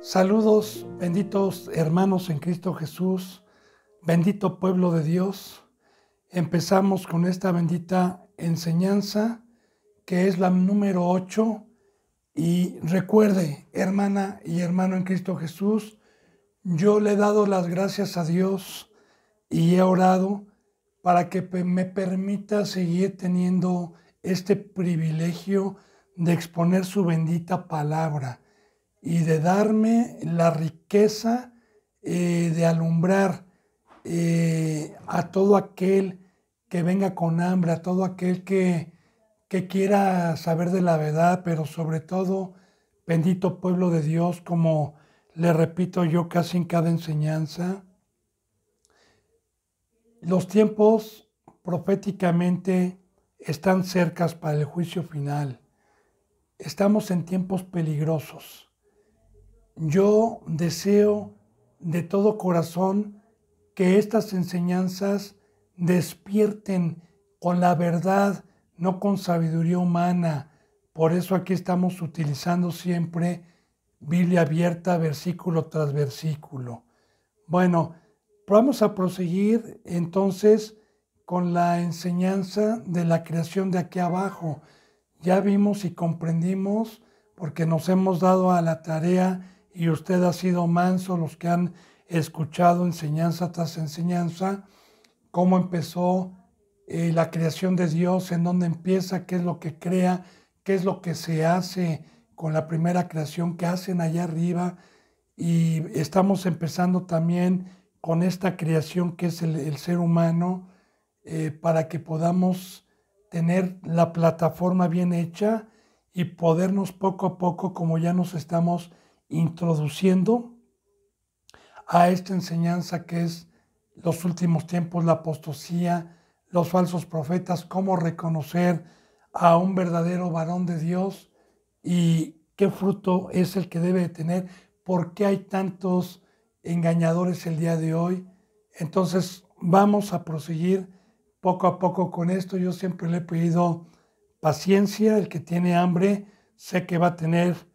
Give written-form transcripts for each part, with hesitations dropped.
Saludos, benditos hermanos en Cristo Jesús, bendito pueblo de Dios. Empezamos con esta bendita enseñanza que es la número 8. Y recuerde, hermana y hermano en Cristo Jesús, yo le he dado las gracias a Dios y he orado para que me permita seguir teniendo este privilegio de exponer su bendita palabra y de darme la riqueza de alumbrar a todo aquel que venga con hambre, a todo aquel que quiera saber de la verdad, pero sobre todo, bendito pueblo de Dios, como le repito yo casi en cada enseñanza, los tiempos proféticamente están cercas para el juicio final. Estamos en tiempos peligrosos. Yo deseo de todo corazón que estas enseñanzas despierten con la verdad, no con sabiduría humana. Por eso aquí estamos utilizando siempre Biblia abierta, versículo tras versículo. Bueno, vamos a proseguir entonces con la enseñanza de la creación de aquí abajo. Ya vimos y comprendimos, porque nos hemos dado a la tarea y usted ha sido manso, los que han escuchado enseñanza tras enseñanza, cómo empezó la creación de Dios, en dónde empieza, qué es lo que crea, qué es lo que se hace con la primera creación que hacen allá arriba. Y estamos empezando también con esta creación que es el ser humano, para que podamos tener la plataforma bien hecha y podernos poco a poco, como ya nos estamos introduciendo a esta enseñanza que es los últimos tiempos, la apostasía, los falsos profetas, cómo reconocer a un verdadero varón de Dios y qué fruto es el que debe de tener, por qué hay tantos engañadores el día de hoy. Entonces vamos a proseguir poco a poco con esto. Yo siempre le he pedido paciencia. El que tiene hambre sé que va a tener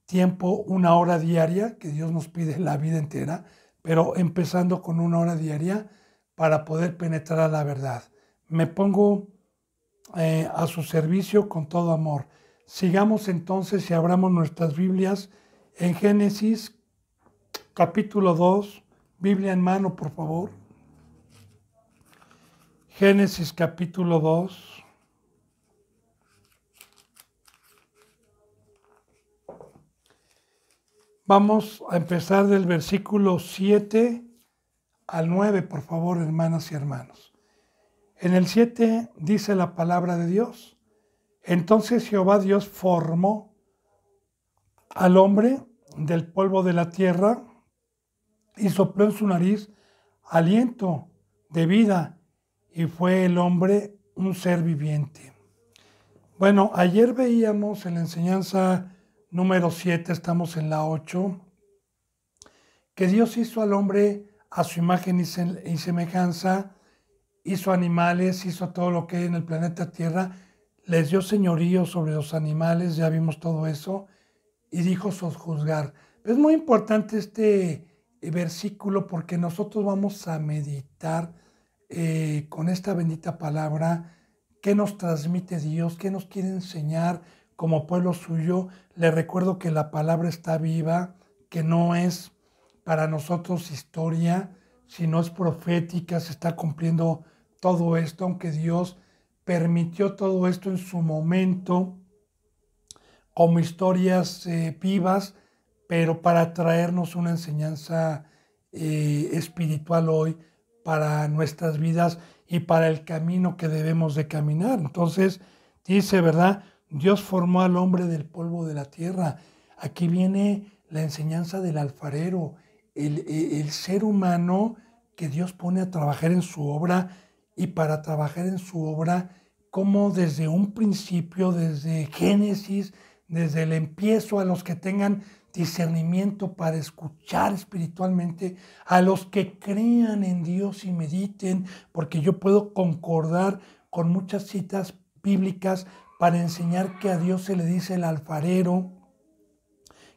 tiempo, 1 hora diaria, que Dios nos pide la vida entera, pero empezando con 1 hora diaria para poder penetrar a la verdad. Me pongo a su servicio con todo amor. Sigamos entonces y abramos nuestras Biblias en Génesis capítulo 2, Biblia en mano, por favor. Génesis capítulo 2. Vamos a empezar del versículo 7 al 9, por favor, hermanas y hermanos. En el 7 dice la palabra de Dios: Entonces Jehová Dios formó al hombre del polvo de la tierra y sopló en su nariz aliento de vida, y fue el hombre un ser viviente. Bueno, ayer veíamos en la enseñanza número 7, estamos en la 8, que Dios hizo al hombre a su imagen y semejanza, hizo animales, hizo todo lo que hay en el planeta Tierra, les dio señorío sobre los animales, ya vimos todo eso, y dijo sojuzgar. Es muy importante este versículo porque nosotros vamos a meditar con esta bendita palabra. ¿Qué nos transmite Dios? ¿Qué nos quiere enseñar como pueblo suyo? Le recuerdo que la palabra está viva, que no es para nosotros historia, sino es profética, se está cumpliendo todo esto, aunque Dios permitió todo esto en su momento como historias vivas, pero para traernos una enseñanza espiritual hoy para nuestras vidas y para el camino que debemos de caminar. Entonces dice, ¿verdad? Dios formó al hombre del polvo de la tierra. Aquí viene la enseñanza del alfarero, el ser humano que Dios pone a trabajar en su obra, y para trabajar en su obra, como desde un principio, desde Génesis, desde el empiezo, a los que tengan discernimiento para escuchar espiritualmente, a los que crean en Dios y mediten, porque yo puedo concordar con muchas citas bíblicas para enseñar que a Dios se le dice el alfarero,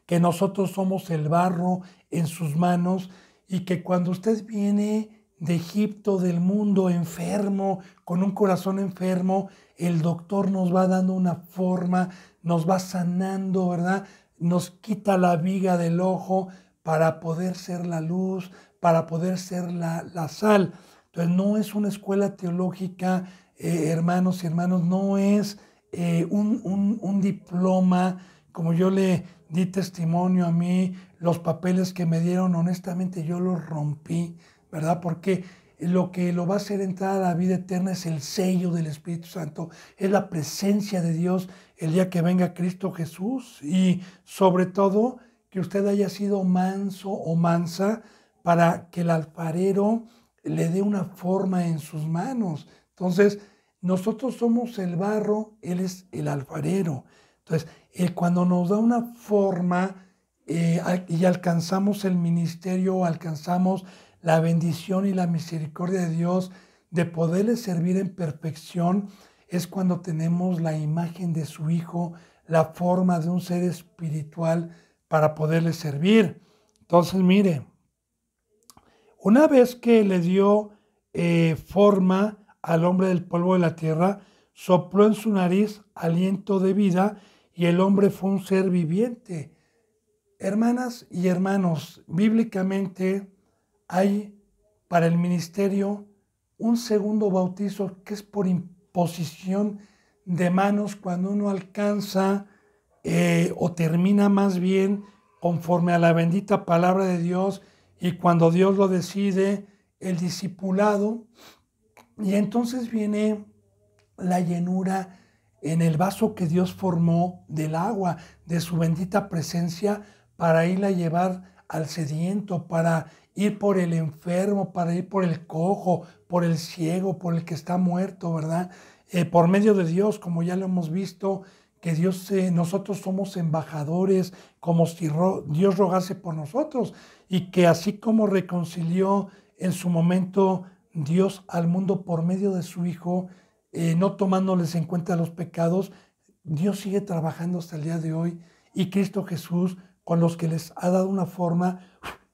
que nosotros somos el barro en sus manos y que cuando usted viene de Egipto, del mundo enfermo, con un corazón enfermo, el doctor nos va dando una forma, nos va sanando, ¿verdad? Nos quita la viga del ojo para poder ser la luz, para poder ser la sal. Entonces no es una escuela teológica, hermanos y hermanos, no es un diploma, como yo le di testimonio a mí, los papeles que me dieron, honestamente yo los rompí, ¿verdad? Porque lo que lo va a hacer entrar a la vida eterna es el sello del Espíritu Santo, es la presencia de Dios el día que venga Cristo Jesús y sobre todo que usted haya sido manso o mansa para que el alfarero le dé una forma en sus manos. Entonces, nosotros somos el barro, Él es el alfarero. Entonces, cuando nos da una forma y alcanzamos el ministerio, alcanzamos la bendición y la misericordia de Dios de poderle servir en perfección, es cuando tenemos la imagen de su Hijo, la forma de un ser espiritual para poderle servir. Entonces, mire, una vez que le dio forma al hombre del polvo de la tierra, sopló en su nariz aliento de vida y el hombre fue un ser viviente. Hermanas y hermanos, bíblicamente hay para el ministerio un segundo bautizo que es por imposición de manos cuando uno alcanza o termina más bien conforme a la bendita palabra de Dios y cuando Dios lo decide, el discipulado, y entonces viene la llenura en el vaso que Dios formó del agua, de su bendita presencia, para irla a llevar al sediento, para ir por el enfermo, para ir por el cojo, por el ciego, por el que está muerto, ¿verdad? Por medio de Dios, como ya lo hemos visto, que Dios, nosotros somos embajadores, como si Dios rogase por nosotros, y que así como reconcilió en su momento Dios al mundo por medio de su Hijo, no tomándoles en cuenta los pecados, Dios sigue trabajando hasta el día de hoy y Cristo Jesús con los que les ha dado una forma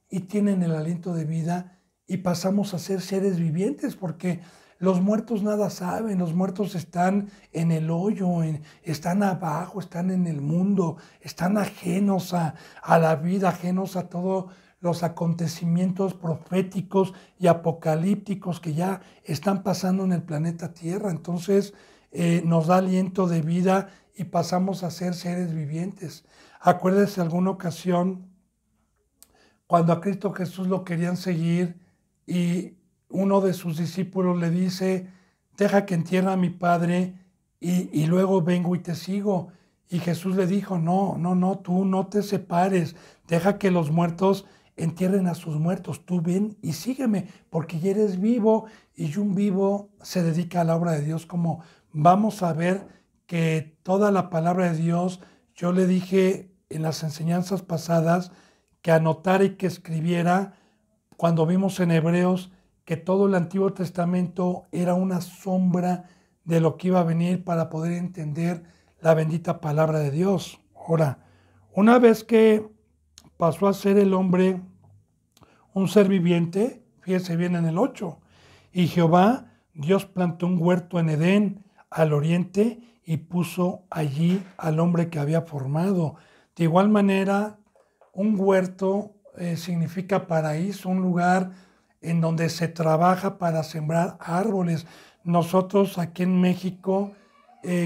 y tienen el aliento de vida y pasamos a ser seres vivientes porque los muertos nada saben, los muertos están en el hoyo, están abajo, están en el mundo, están ajenos a la vida, ajenos a todos los acontecimientos proféticos y apocalípticos que ya están pasando en el planeta Tierra. Entonces nos da aliento de vida y pasamos a ser seres vivientes. Acuérdese alguna ocasión cuando a Cristo Jesús lo querían seguir y uno de sus discípulos le dice, deja que entierre a mi padre y luego vengo y te sigo. Y Jesús le dijo, no, tú no te separes, deja que los muertos entierren a sus muertos, tú ven y sígueme, porque ya eres vivo y un vivo se dedica a la obra de Dios, como vamos a ver que toda la palabra de Dios, yo le dije en las enseñanzas pasadas, que anotara y que escribiera cuando vimos en Hebreos que todo el Antiguo Testamento era una sombra de lo que iba a venir para poder entender la bendita palabra de Dios. Ahora, una vez que pasó a ser el hombre un ser viviente, fíjese bien en el 8, y Jehová, Dios plantó un huerto en Edén al oriente y puso allí al hombre que había formado. De igual manera, un huerto significa paraíso, un lugar en donde se trabaja para sembrar árboles. Nosotros aquí en México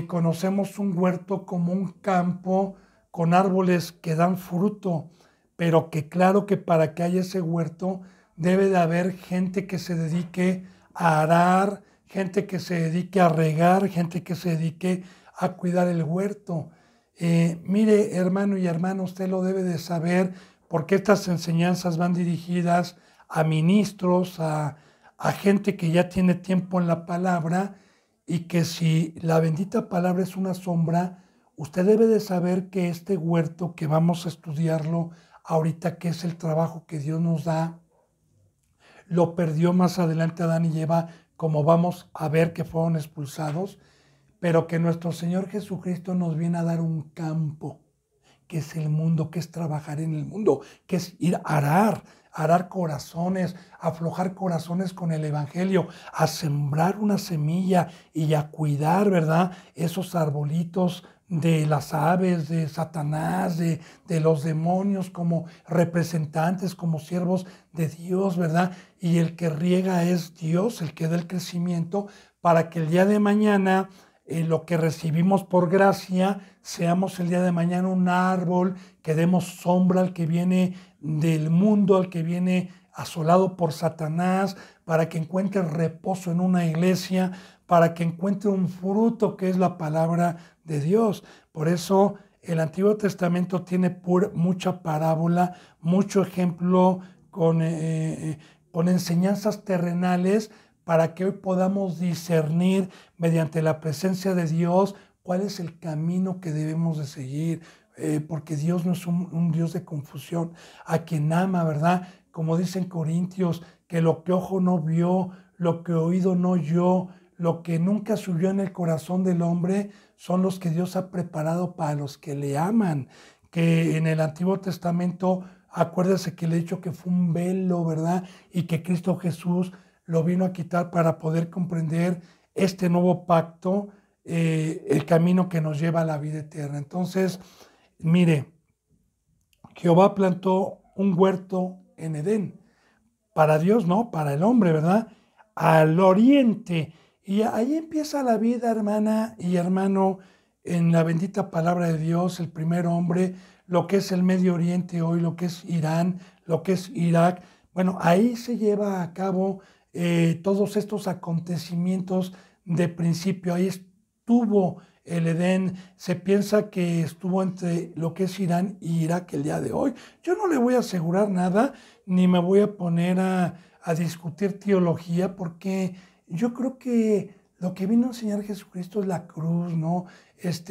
conocemos un huerto como un campo con árboles que dan fruto, pero que claro que para que haya ese huerto debe de haber gente que se dedique a arar, gente que se dedique a regar, gente que se dedique a cuidar el huerto. Mire, hermano y hermana, usted lo debe de saber porque estas enseñanzas van dirigidas a ministros, a gente que ya tiene tiempo en la palabra y que si la bendita palabra es una sombra, usted debe de saber que este huerto que vamos a estudiarlo ahorita, que es el trabajo que Dios nos da, lo perdió más adelante Adán y Eva, como vamos a ver que fueron expulsados, pero que nuestro Señor Jesucristo nos viene a dar un campo qué es el mundo, qué es trabajar en el mundo, qué es ir a arar corazones, aflojar corazones con el Evangelio, a sembrar una semilla y a cuidar, ¿verdad? Esos arbolitos de las aves, de Satanás, de los demonios como representantes, como siervos de Dios, ¿verdad? Y el que riega es Dios, el que da el crecimiento para que el día de mañana lo que recibimos por gracia, seamos el día de mañana un árbol, que demos sombra al que viene del mundo, al que viene asolado por Satanás, para que encuentre reposo en una iglesia, para que encuentre un fruto que es la palabra de Dios. Por eso el Antiguo Testamento tiene mucha parábola, mucho ejemplo con enseñanzas terrenales, para que hoy podamos discernir mediante la presencia de Dios cuál es el camino que debemos de seguir, porque Dios no es un Dios de confusión, a quien ama, ¿verdad? Como dicen Corintios, que lo que ojo no vio, lo que oído no oyó, lo que nunca subió en el corazón del hombre, son los que Dios ha preparado para los que le aman, que en el Antiguo Testamento, acuérdese que le he dicho que fue un velo, ¿verdad? Y que Cristo Jesús lo vino a quitar para poder comprender este nuevo pacto, el camino que nos lleva a la vida eterna. Entonces, mire, Jehová plantó un huerto en Edén. Para Dios, no, para el hombre, ¿verdad? Al oriente. Y ahí empieza la vida, hermana y hermano, en la bendita palabra de Dios, el primer hombre, lo que es el Medio Oriente hoy, lo que es Irán, lo que es Irak. Bueno, ahí se lleva a cabo todos estos acontecimientos de principio. Ahí estuvo el Edén. Se piensa que estuvo entre lo que es Irán y Irak el día de hoy. Yo no le voy a asegurar nada, ni me voy a poner a discutir teología, porque yo creo que lo que vino a enseñar Jesucristo es la cruz, ¿no?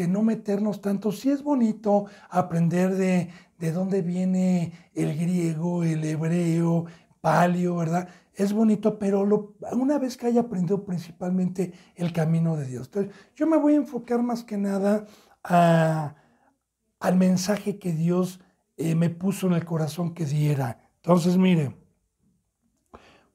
No meternos tanto. Sí es bonito aprender de dónde viene el griego, el hebreo, palio, ¿verdad? Es bonito, pero una vez que haya aprendido principalmente el camino de Dios. Entonces, yo me voy a enfocar más que nada al mensaje que Dios me puso en el corazón que diera. Entonces, mire,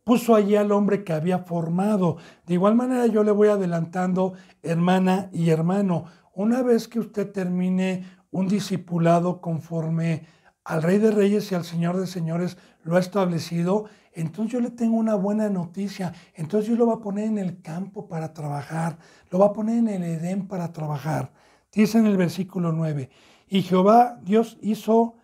puso allí al hombre que había formado. De igual manera, yo le voy adelantando, hermana y hermano, una vez que usted termine un discipulado conforme al Rey de Reyes y al Señor de Señores lo ha establecido, entonces yo le tengo una buena noticia. Entonces Dios lo va a poner en el campo para trabajar, lo va a poner en el Edén para trabajar. Dice en el versículo 9, y Jehová Dios hizo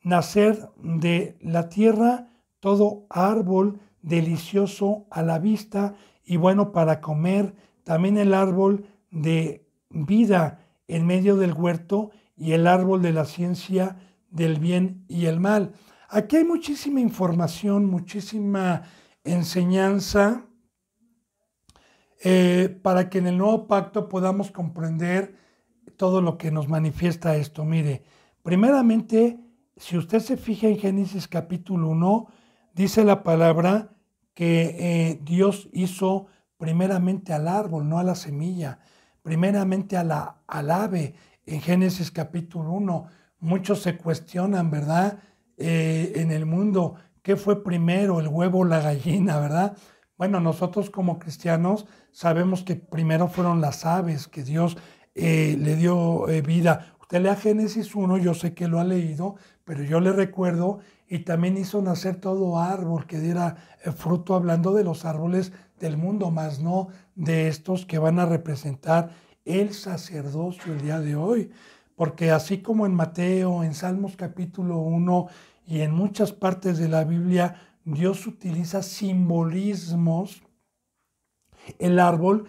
nacer de la tierra todo árbol delicioso a la vista y bueno para comer, también el árbol de vida en medio del huerto y el árbol de la ciencia del bien y el mal. Aquí hay muchísima información, muchísima enseñanza para que en el nuevo pacto podamos comprender todo lo que nos manifiesta esto. Mire, primeramente, si usted se fija en Génesis capítulo 1, dice la palabra que Dios hizo primeramente al árbol, no a la semilla, primeramente al ave. En Génesis capítulo 1, muchos se cuestionan, ¿verdad? En el mundo, ¿qué fue primero, el huevo o la gallina, verdad? Bueno, nosotros como cristianos sabemos que primero fueron las aves, que Dios le dio vida. Usted lea Génesis 1, yo sé que lo ha leído, pero yo le recuerdo, y también hizo nacer todo árbol que diera fruto, hablando de los árboles del mundo, más no de estos que van a representar el sacerdocio el día de hoy. Porque así como en Mateo, en Salmos capítulo 1 y en muchas partes de la Biblia, Dios utiliza simbolismos. El árbol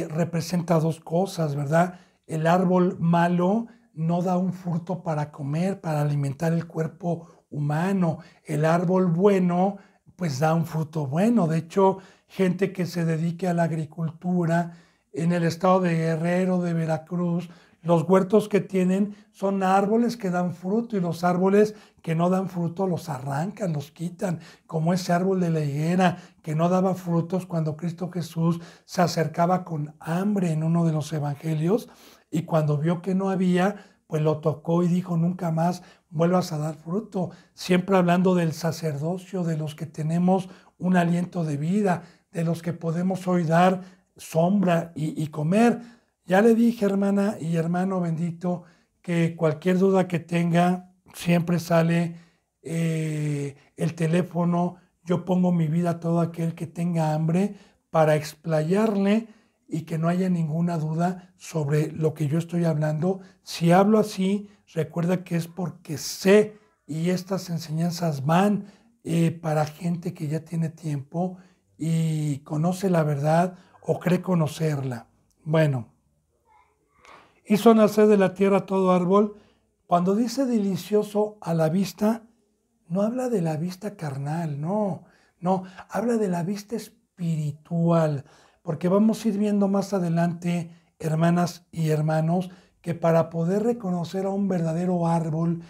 representa dos cosas, ¿verdad? El árbol malo no da un fruto para comer, para alimentar el cuerpo humano. El árbol bueno, pues da un fruto bueno. De hecho, gente que se dedique a la agricultura en el estado de Guerrero, de Veracruz, los huertos que tienen son árboles que dan fruto, y los árboles que no dan fruto los arrancan, los quitan, como ese árbol de la higuera que no daba frutos cuando Cristo Jesús se acercaba con hambre en uno de los evangelios, y cuando vio que no había, pues lo tocó y dijo, nunca más vuelvas a dar fruto. Siempre hablando del sacerdocio, de los que tenemos un aliento de vida, de los que podemos hoy dar sombra y comer. Ya le dije, hermana y hermano bendito, que cualquier duda que tenga, siempre sale el teléfono. Yo pongo mi vida a todo aquel que tenga hambre para explayarle y que no haya ninguna duda sobre lo que yo estoy hablando. Si hablo así, recuerda que es porque sé y estas enseñanzas van para gente que ya tiene tiempo y conoce la verdad o cree conocerla. Bueno, hizo nacer de la tierra todo árbol. Cuando dice delicioso a la vista, no habla de la vista carnal, no, habla de la vista espiritual, porque vamos a ir viendo más adelante, hermanas y hermanos, que para poder reconocer a un verdadero árbol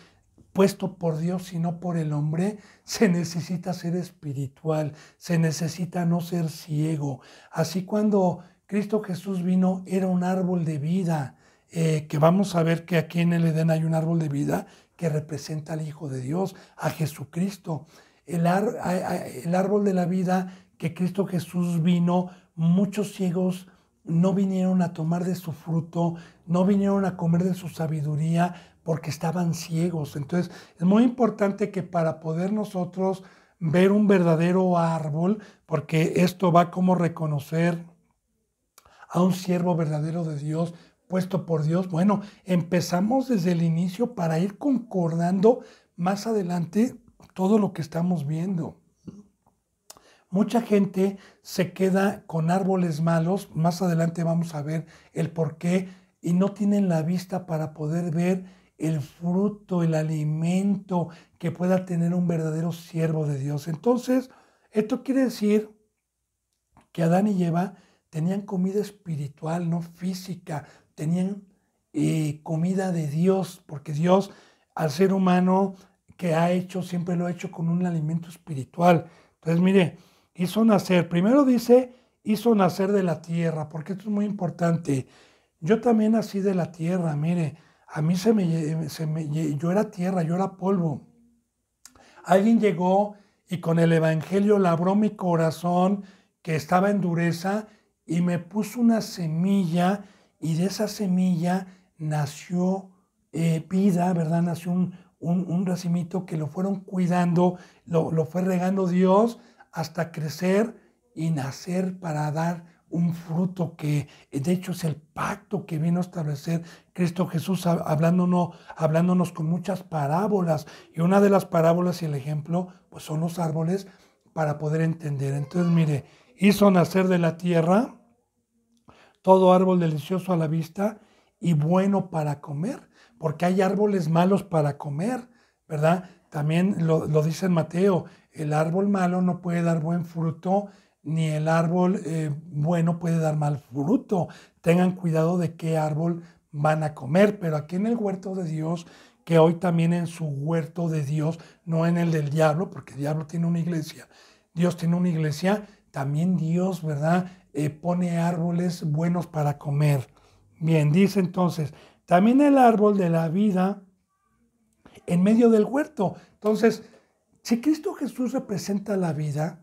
puesto por Dios y no por el hombre, se necesita ser espiritual, se necesita no ser ciego. Así cuando Cristo Jesús vino, era un árbol de vida, que vamos a ver que aquí en el Edén hay un árbol de vida que representa al Hijo de Dios, a Jesucristo. El árbol de la vida que Cristo Jesús vino, muchos ciegos no vinieron a tomar de su fruto, no vinieron a comer de su sabiduría porque estaban ciegos. Entonces es muy importante que para poder nosotros ver un verdadero árbol, porque esto va como reconocer a un siervo verdadero de Dios, puesto por Dios. Bueno, empezamos desde el inicio para ir concordando más adelante todo lo que estamos viendo. Mucha gente se queda con árboles malos, más adelante vamos a ver el por qué, y no tienen la vista para poder ver el fruto, el alimento que pueda tener un verdadero siervo de Dios. Entonces, esto quiere decir que Adán y Eva tenían comida espiritual, no física, tenían comida de Dios, porque Dios al ser humano que ha hecho, siempre lo ha hecho con un alimento espiritual. Entonces, mire, hizo nacer, primero dice, hizo nacer de la tierra, porque esto es muy importante. Yo también nací de la tierra, mire, a mí yo era tierra, yo era polvo. Alguien llegó y con el evangelio labró mi corazón que estaba en dureza y me puso una semilla y de esa semilla nació vida, ¿verdad? Nació un racimito que lo fueron cuidando, lo fue regando Dios hasta crecer y nacer para dar un fruto que de hecho es el pacto que vino a establecer Cristo Jesús hablándonos con muchas parábolas. Y una de las parábolas y el ejemplo pues son los árboles para poder entender. Entonces mire, hizo nacer de la tierra todo árbol delicioso a la vista y bueno para comer, porque hay árboles malos para comer, ¿verdad? También lo dice en Mateo, el árbol malo no puede dar buen fruto, ni el árbol bueno puede dar mal fruto. Tengan cuidado de qué árbol van a comer, pero aquí en el huerto de Dios, que hoy también en su huerto de Dios, no en el del diablo, porque el diablo tiene una iglesia, Dios tiene una iglesia, también Dios, ¿verdad? Pone árboles buenos para comer. Bien, dice entonces, también el árbol de la vida en medio del huerto. Entonces, si Cristo Jesús representa la vida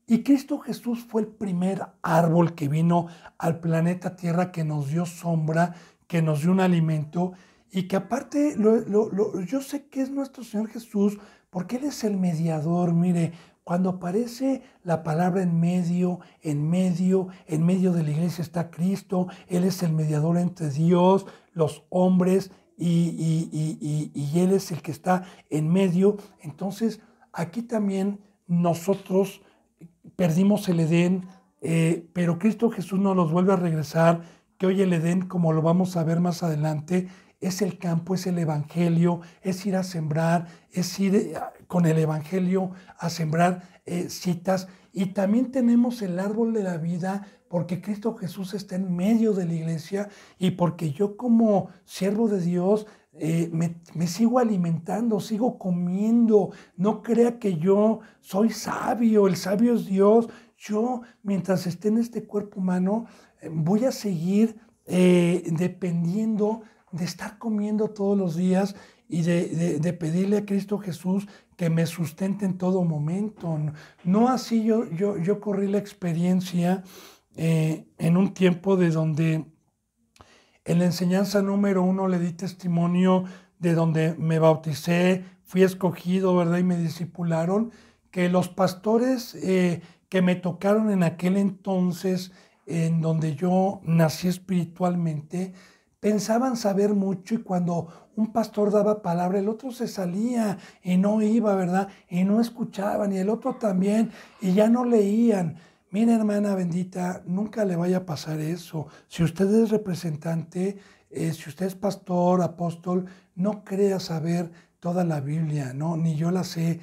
y Cristo Jesús fue el primer árbol que vino al planeta Tierra, que nos dio sombra, que nos dio un alimento y que aparte yo sé que es nuestro Señor Jesús porque Él es el mediador. Mire, cuando aparece la palabra en medio de la iglesia está Cristo. Él es el mediador entre Dios, los hombres y Él es el que está en medio. Entonces, aquí también nosotros perdimos el Edén, pero Cristo Jesús nos los vuelve a regresar, que hoy el Edén, como lo vamos a ver más adelante, es el campo, es el evangelio, es ir a sembrar, es ir con el evangelio a sembrar citas. Y también tenemos el árbol de la vida porque Cristo Jesús está en medio de la iglesia y porque yo como siervo de Dios me sigo alimentando, sigo comiendo. No crea que yo soy sabio, el sabio es Dios. Yo, mientras esté en este cuerpo humano, voy a seguir dependiendo de estar comiendo todos los días y de pedirle a Cristo Jesús que me sustente en todo momento. No así yo corrí la experiencia en un tiempo de donde en la enseñanza número 1 le di testimonio de donde me bauticé, fui escogido, ¿verdad? Y me discipularon, que los pastores que me tocaron en aquel entonces, en donde yo nací espiritualmente, pensaban saber mucho y cuando un pastor daba palabra, el otro se salía y no iba, ¿verdad? Y no escuchaban y el otro también y ya no leían. Mira, hermana bendita, nunca le vaya a pasar eso. Si usted es representante, si usted es pastor, apóstol, no crea saber toda la Biblia, ¿no? Ni yo la sé.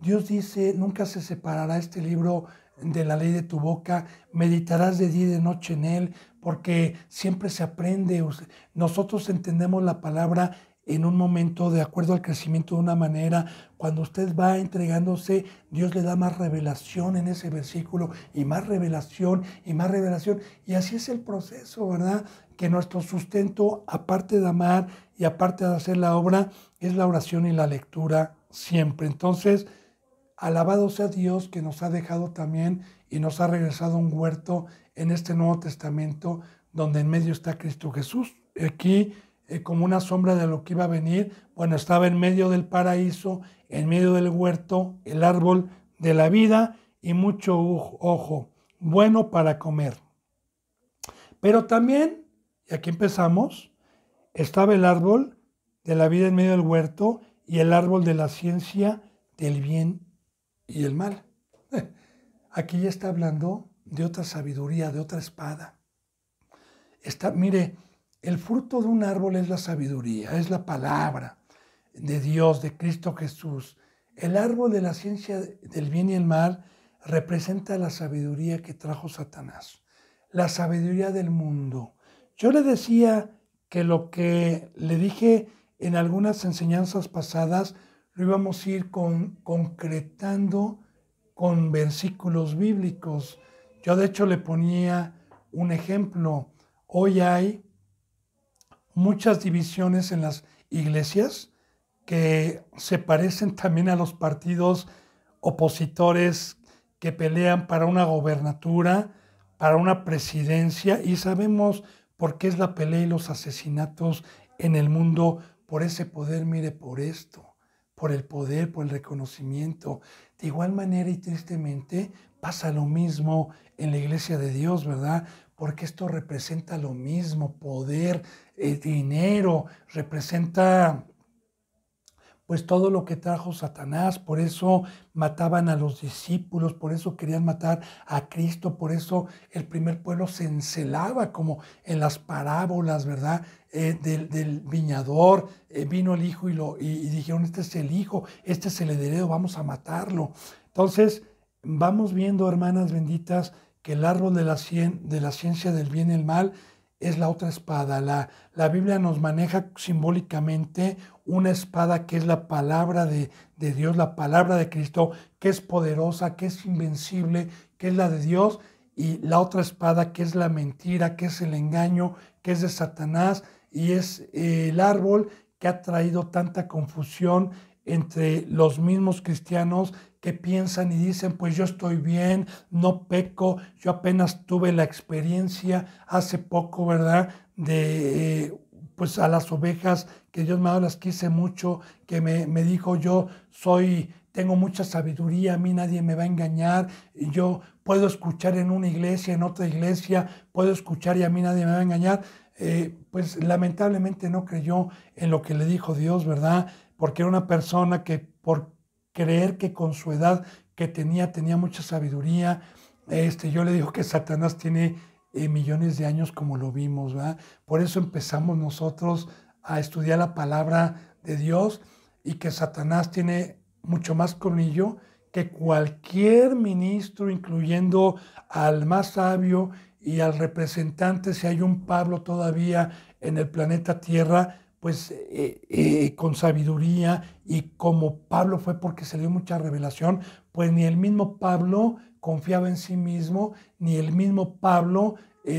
Dios dice, nunca se separará este libro de la ley de tu boca, meditarás de día y de noche en él, porque siempre se aprende. Nosotros entendemos la palabra en un momento de acuerdo al crecimiento de una manera. Cuando usted va entregándose, Dios le da más revelación en ese versículo y más revelación y más revelación. Y así es el proceso, ¿verdad? Que nuestro sustento, aparte de amar y aparte de hacer la obra, es la oración y la lectura siempre. Entonces, alabado sea Dios que nos ha dejado también y nos ha regresado un huerto en este Nuevo Testamento donde en medio está Cristo Jesús. Aquí, como una sombra de lo que iba a venir, bueno, estaba en medio del paraíso, en medio del huerto, el árbol de la vida y mucho ojo, bueno para comer. Pero también, y aquí empezamos, estaba el árbol de la vida en medio del huerto y el árbol de la ciencia del bien y el mal. Aquí ya está hablando de otra sabiduría, de otra espada. Mire, el fruto de un árbol es la sabiduría, es la palabra de Dios, de Cristo Jesús. El árbol de la ciencia del bien y el mal representa la sabiduría que trajo Satanás, la sabiduría del mundo. Yo le decía que lo que le dije en algunas enseñanzas pasadas lo íbamos a ir concretando con versículos bíblicos. Yo de hecho le ponía un ejemplo. Hoy hay muchas divisiones en las iglesias que se parecen también a los partidos opositores que pelean para una gobernatura, para una presidencia, y sabemos por qué es la pelea y los asesinatos en el mundo por ese poder, mire, por esto, por el poder, por el reconocimiento. De igual manera y tristemente pasa lo mismo en la iglesia de Dios, ¿verdad? Porque esto representa lo mismo, poder, dinero, representa pues todo lo que trajo Satanás. Por eso mataban a los discípulos, por eso querían matar a Cristo, por eso el primer pueblo se encelaba como en las parábolas, ¿verdad? Del viñador, vino el hijo y dijeron, este es el hijo, este es el heredero, vamos a matarlo. Entonces, vamos viendo, hermanas benditas, que el árbol de la ciencia del bien y el mal es la otra espada. La Biblia nos maneja simbólicamente una espada que es la palabra de Dios, la palabra de Cristo, que es poderosa, que es invencible, que es la de Dios, y la otra espada que es la mentira, que es el engaño, que es de Satanás, y es el árbol que ha traído tanta confusión entre los mismos cristianos que piensan y dicen, pues yo estoy bien, no peco, yo apenas tuve la experiencia hace poco, ¿verdad? Pues a las ovejas que Dios me ha dado, las quise mucho, que me dijo, tengo mucha sabiduría, a mí nadie me va a engañar, y yo puedo escuchar en una iglesia, en otra iglesia, puedo escuchar y a mí nadie me va a engañar. Pues lamentablemente no creyó en lo que le dijo Dios, ¿verdad? Porque era una persona que por creer que con su edad que tenía mucha sabiduría, yo le digo que Satanás tiene millones de años como lo vimos, ¿verdad? Por eso empezamos nosotros a estudiar la palabra de Dios y que Satanás tiene mucho más colmillo que cualquier ministro, incluyendo al más sabio y al representante, si hay un Pablo todavía en el planeta Tierra, pues con sabiduría, y como Pablo fue porque se le dio mucha revelación, pues ni el mismo Pablo confiaba en sí mismo, ni el mismo Pablo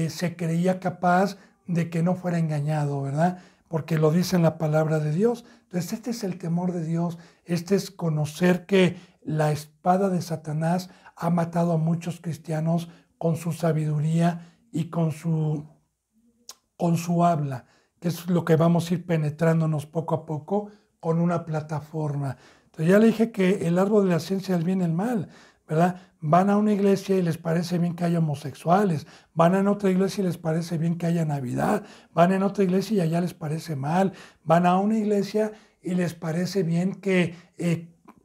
se creía capaz de que no fuera engañado, ¿verdad? Porque lo dice en la palabra de Dios. Entonces, este es el temor de Dios, este es conocer que la espada de Satanás ha matado a muchos cristianos con su sabiduría y con su habla, que es lo que vamos a ir penetrándonos poco a poco con una plataforma. Entonces ya le dije que el árbol de la ciencia del bien y el mal, ¿verdad? Van a una iglesia y les parece bien que haya homosexuales, van a otra iglesia y les parece bien que haya Navidad, van a otra iglesia y allá les parece mal, van a una iglesia y les parece bien que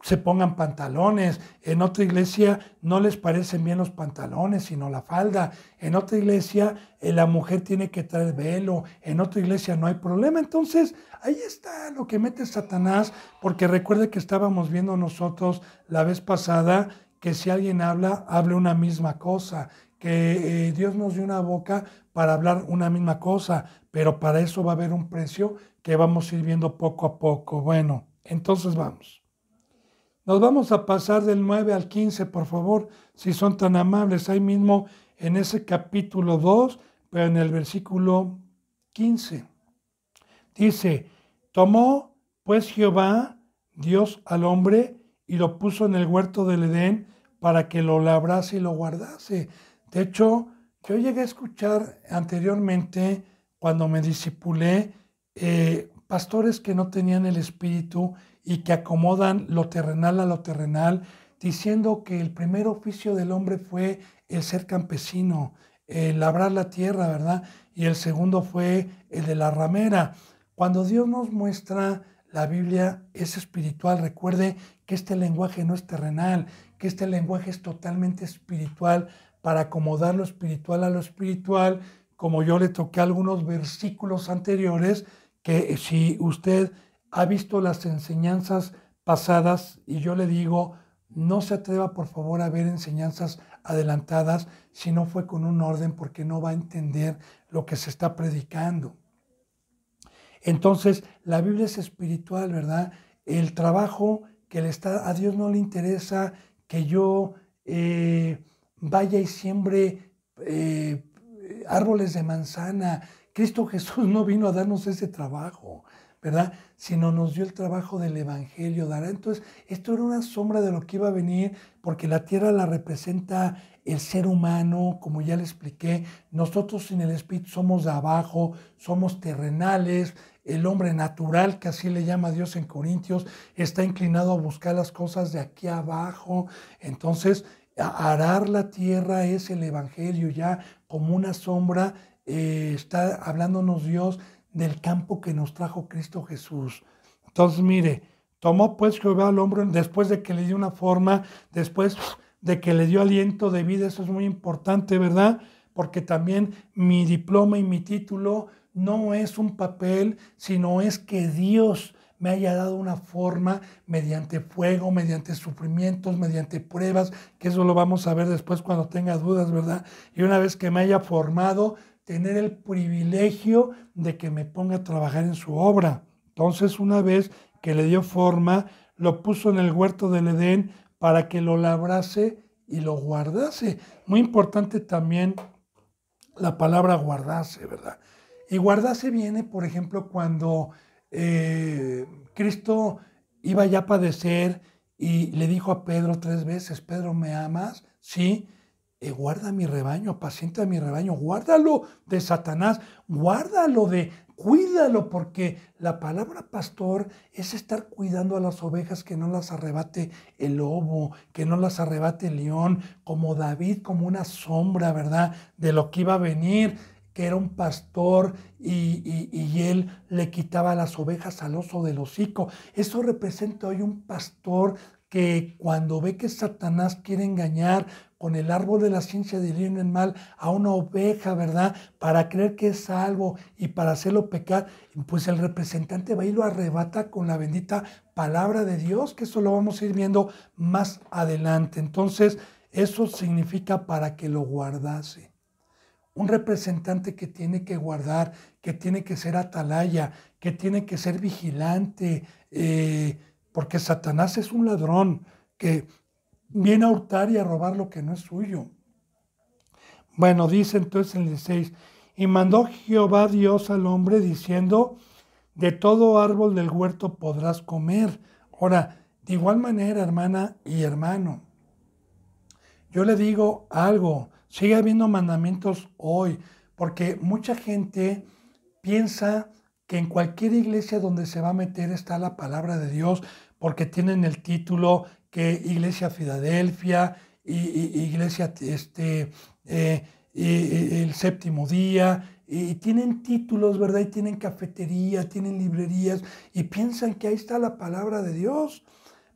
se pongan pantalones, en otra iglesia no les parecen bien los pantalones, sino la falda, en otra iglesia la mujer tiene que traer velo, en otra iglesia no hay problema. Entonces, ahí está lo que mete Satanás, porque recuerde que estábamos viendo nosotros la vez pasada que si alguien habla, hable una misma cosa, que Dios nos dio una boca para hablar una misma cosa, pero para eso va a haber un precio que vamos a ir viendo poco a poco. Bueno, entonces vamos. Nos vamos a pasar del 9 al 15, por favor, si son tan amables, ahí mismo en ese capítulo 2, pero en el versículo 15. Dice, tomó pues Jehová, Dios al hombre, y lo puso en el huerto del Edén para que lo labrase y lo guardase. De hecho, yo llegué a escuchar anteriormente, cuando me discipulé, pastores que no tenían el espíritu y que acomodan lo terrenal a lo terrenal, diciendo que el primer oficio del hombre fue el ser campesino, el labrar la tierra, ¿verdad? Y el segundo fue el de la ramera. Cuando Dios nos muestra la Biblia es espiritual, recuerde que este lenguaje no es terrenal, que este lenguaje es totalmente espiritual para acomodar lo espiritual a lo espiritual, como yo le toqué algunos versículos anteriores, que si usted ha visto las enseñanzas pasadas y yo le digo, no se atreva por favor a ver enseñanzas adelantadas si no fue con un orden porque no va a entender lo que se está predicando. Entonces, la Biblia es espiritual, ¿verdad? El trabajo que le está, a Dios no le interesa que yo vaya y siembre árboles de manzana. Cristo Jesús no vino a darnos ese trabajo, ¿verdad? Sino nos dio el trabajo del Evangelio. ¿Dará? Entonces, esto era una sombra de lo que iba a venir, porque la tierra la representa el ser humano, como ya le expliqué. Nosotros en el Espíritu somos de abajo, somos terrenales. El hombre natural, que así le llama Dios en Corintios, está inclinado a buscar las cosas de aquí abajo. Entonces, arar la tierra es el Evangelio, ya como una sombra. Está hablándonos Dios del campo que nos trajo Cristo Jesús. Entonces, mire, tomó pues Jehová al hombre después de que le dio una forma, después de que le dio aliento de vida. Eso es muy importante, ¿verdad? Porque también mi diploma y mi título no es un papel, sino es que Dios me haya dado una forma mediante fuego, mediante sufrimientos, mediante pruebas, que eso lo vamos a ver después cuando tenga dudas, ¿verdad? Y una vez que me haya formado, tener el privilegio de que me ponga a trabajar en su obra. Entonces, una vez que le dio forma, lo puso en el huerto del Edén para que lo labrase y lo guardase. Muy importante también la palabra guardase, ¿verdad? Y guardase viene, por ejemplo, cuando Cristo iba ya a padecer y le dijo a Pedro 3 veces, Pedro, ¿me amas? Sí. Guarda mi rebaño, apacienta mi rebaño, guárdalo de Satanás, cuídalo, porque la palabra pastor es estar cuidando a las ovejas, que no las arrebate el lobo, que no las arrebate el león, como David, como una sombra, ¿verdad?, de lo que iba a venir, que era un pastor y él le quitaba las ovejas al oso del hocico. Eso representa hoy un pastor que cuando ve que Satanás quiere engañar con el árbol de la ciencia del bien y el mal a una oveja, ¿verdad?, para creer que es salvo y para hacerlo pecar, pues el representante va y lo arrebata con la bendita palabra de Dios, que eso lo vamos a ir viendo más adelante. Entonces, eso significa para que lo guardase. Un representante que tiene que guardar, que tiene que ser atalaya, que tiene que ser vigilante, porque Satanás es un ladrón que viene a hurtar y a robar lo que no es suyo. Bueno, dice entonces el 16, y mandó Jehová Dios al hombre diciendo, de todo árbol del huerto podrás comer. Ahora, de igual manera, hermana y hermano, yo le digo algo, sigue habiendo mandamientos hoy, porque mucha gente piensa que en cualquier iglesia donde se va a meter está la palabra de Dios, porque tienen el título que Iglesia Filadelfia, Iglesia el Séptimo Día, y tienen títulos, ¿verdad? Y tienen cafeterías, tienen librerías, y piensan que ahí está la palabra de Dios,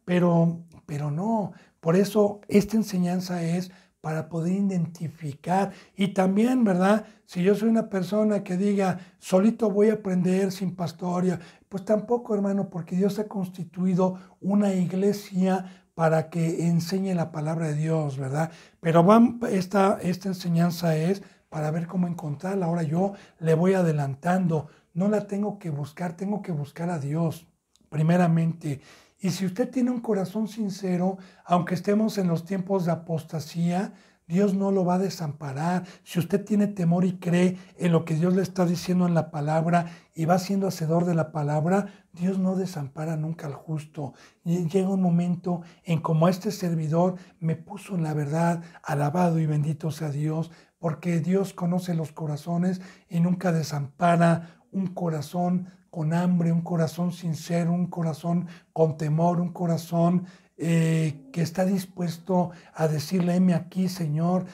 pero no. Por eso esta enseñanza es para poder identificar. Y también, ¿verdad? Si yo soy una persona que diga, solito voy a aprender sin pastoria, pues tampoco, hermano, porque Dios ha constituido una iglesia para que enseñe la palabra de Dios, ¿verdad? Pero esta enseñanza es para ver cómo encontrarla. Ahora yo le voy adelantando, no la tengo que buscar, tengo que buscar a Dios, primeramente. Y si usted tiene un corazón sincero, aunque estemos en los tiempos de apostasía, Dios no lo va a desamparar. Si usted tiene temor y cree en lo que Dios le está diciendo en la palabra y va siendo hacedor de la palabra, Dios no desampara nunca al justo. Y llega un momento en como este servidor me puso en la verdad, alabado y bendito sea Dios, porque Dios conoce los corazones y nunca desampara un corazón con hambre, un corazón sincero, un corazón con temor, un corazón que está dispuesto a decirle, heme aquí, Señor,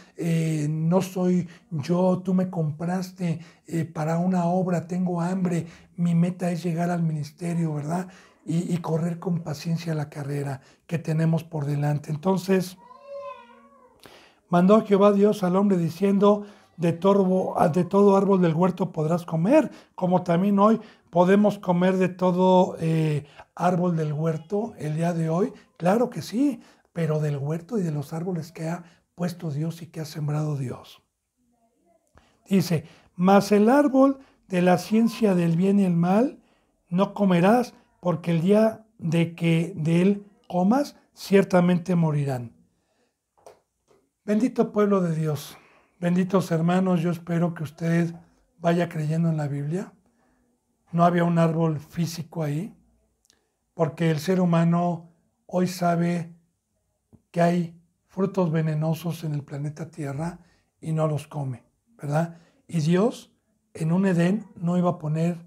no soy yo, tú me compraste para una obra, tengo hambre, mi meta es llegar al ministerio, ¿verdad? Y correr con paciencia la carrera que tenemos por delante. Entonces, mandó Jehová Dios al hombre diciendo, de todo árbol del huerto podrás comer, como también hoy podemos comer de todo árbol del huerto el día de hoy. Claro que sí, pero del huerto y de los árboles que ha puesto Dios y que ha sembrado Dios. Dice, mas el árbol de la ciencia del bien y el mal no comerás, porque el día de que de él comas, ciertamente morirán. Bendito pueblo de Dios, benditos hermanos, yo espero que usted vaya creyendo en la Biblia. No había un árbol físico ahí, porque el ser humano hoy sabe que hay frutos venenosos en el planeta Tierra y no los come, ¿verdad? Y Dios en un Edén no iba a poner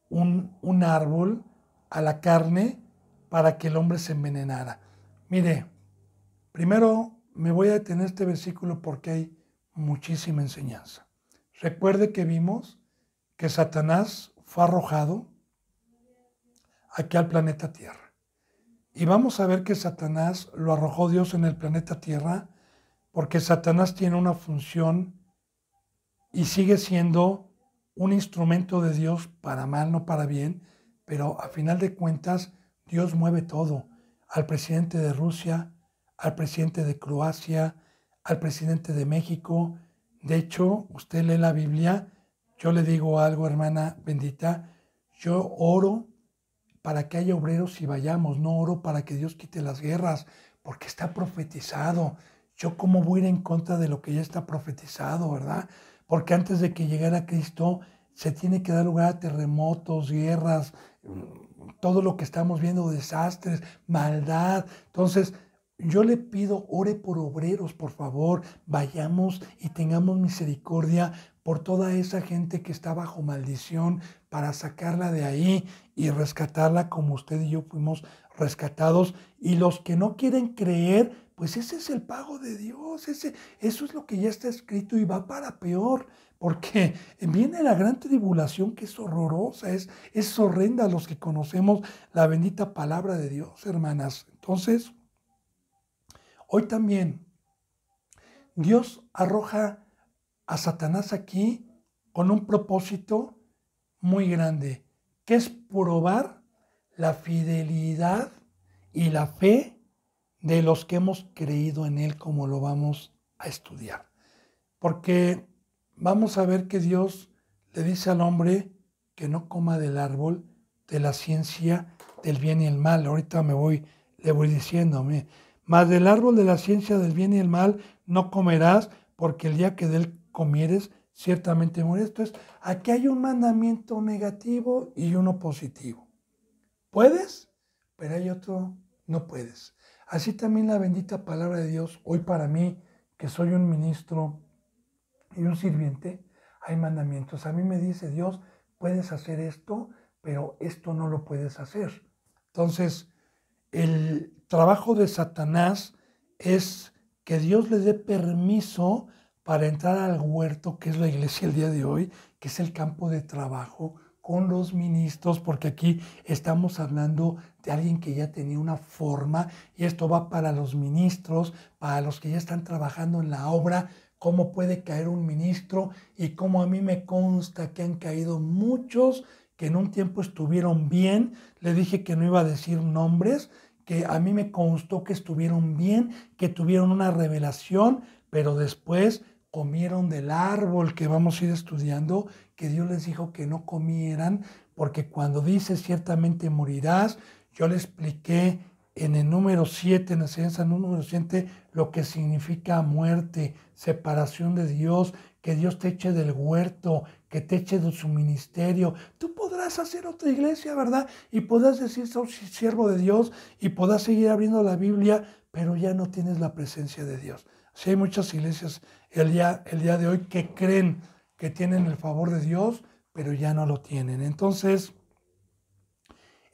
un árbol a la carne para que el hombre se envenenara. Mire, primero me voy a detener este versículo porque hay muchísima enseñanza. Recuerde que vimos que Satanás fue arrojado aquí al planeta Tierra. Y vamos a ver que Satanás lo arrojó Dios en el planeta Tierra porque Satanás tiene una función y sigue siendo un instrumento de Dios para mal, no para bien, pero a final de cuentas Dios mueve todo. Al presidente de Rusia, al presidente de Croacia, al presidente de México. De hecho, usted lee la Biblia, yo le digo algo, hermana bendita, yo oro para que haya obreros y vayamos, no oro para que Dios quite las guerras, porque está profetizado. Yo cómo voy a ir en contra de lo que ya está profetizado, ¿verdad? Porque antes de que llegara Cristo se tiene que dar lugar a terremotos, guerras, todo lo que estamos viendo, desastres, maldad. Entonces, yo le pido, ore por obreros, por favor, vayamos y tengamos misericordia por toda esa gente que está bajo maldición para sacarla de ahí y rescatarla como usted y yo fuimos rescatados. Y los que no quieren creer, pues ese es el pago de Dios, eso es lo que ya está escrito y va para peor, porque viene la gran tribulación que es horrorosa, es horrenda los que conocemos la bendita palabra de Dios, hermanas. Entonces, hoy también Dios arroja a Satanás aquí con un propósito muy grande, que es probar la fidelidad y la fe de los que hemos creído en Él, como lo vamos a estudiar. Porque vamos a ver que Dios le dice al hombre que no coma del árbol de la ciencia del bien y el mal. Ahorita le voy diciendo, mas del árbol de la ciencia del bien y el mal no comerás, porque el día que de él comieres, ciertamente morirás. Entonces, aquí hay un mandamiento negativo y uno positivo. ¿Puedes? Pero hay otro, no puedes. Así también la bendita palabra de Dios, hoy para mí, que soy un ministro y un sirviente, hay mandamientos. A mí me dice Dios, puedes hacer esto, pero esto no lo puedes hacer. Entonces, el trabajo de Satanás es que Dios le dé permiso para entrar al huerto, que es la iglesia el día de hoy, que es el campo de trabajo con los ministros, porque aquí estamos hablando de alguien que ya tenía una forma, y esto va para los ministros, para los que ya están trabajando en la obra, cómo puede caer un ministro, y cómo a mí me consta que han caído muchos que en un tiempo estuvieron bien. Le dije que no iba a decir nombres, que a mí me constó que estuvieron bien, que tuvieron una revelación, pero después comieron del árbol que vamos a ir estudiando, que Dios les dijo que no comieran, porque cuando dice ciertamente morirás, yo le expliqué en el número 7, en la enseñanza número 7, lo que significa muerte, separación de Dios, que Dios te eche del huerto, que te eche de su ministerio. Tú podrás hacer otra iglesia, ¿verdad? Y podrás decir, soy siervo de Dios, y podrás seguir abriendo la Biblia, pero ya no tienes la presencia de Dios. Sí, hay muchas iglesias el día de hoy que creen que tienen el favor de Dios, pero ya no lo tienen. Entonces,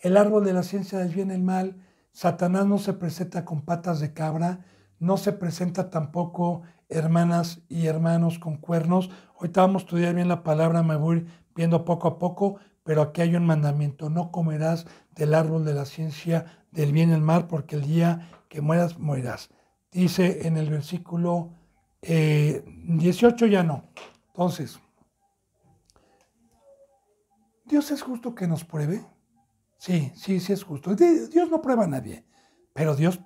el árbol de la ciencia del bien y el mal, Satanás no se presenta con patas de cabra, no se presenta tampoco, hermanas y hermanos, con cuernos. Ahorita vamos a estudiar bien la palabra, me voy viendo poco a poco, pero aquí hay un mandamiento: no comerás del árbol de la ciencia del bien y el mal, porque el día que mueras, morirás. Dice en el versículo 18, ya no. Entonces, ¿Dios es justo que nos pruebe? Sí es justo. Dios no prueba a nadie, pero Dios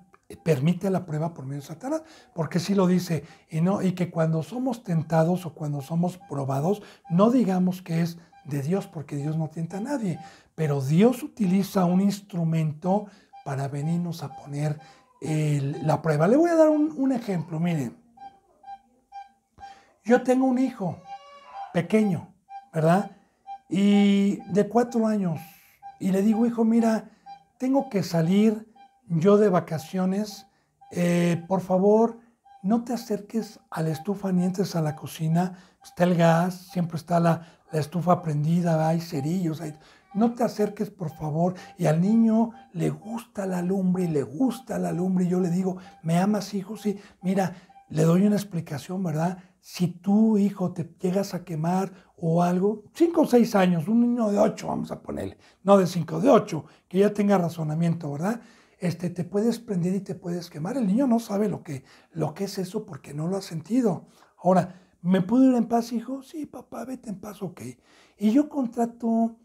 permite la prueba por medio de Satanás, porque sí lo dice, y que cuando somos tentados o cuando somos probados, no digamos que es de Dios, porque Dios no tienta a nadie, pero Dios utiliza un instrumento para venirnos a poner la prueba. Le voy a dar un ejemplo, miren. Yo tengo un hijo pequeño, ¿verdad? Y de 4 años. Y le digo, hijo, mira, tengo que salir yo de vacaciones. Por favor, no te acerques a la estufa ni entres a la cocina. Está el gas, siempre está la estufa prendida, hay cerillos. No te acerques, por favor. Y al niño le gusta la lumbre y le gusta la lumbre. Y yo le digo, ¿me amas, hijo? Sí, mira, le doy una explicación, ¿verdad? Si tu hijo te llegas a quemar o algo, 5 o 6 años, un niño de 8, vamos a ponerle, no de 5, de 8, que ya tenga razonamiento, ¿verdad? Te puedes prender y te puedes quemar. El niño no sabe lo que es eso porque no lo ha sentido. Ahora, ¿me puedo ir en paz, hijo? Sí, papá, vete en paz, ok. Y yo contrato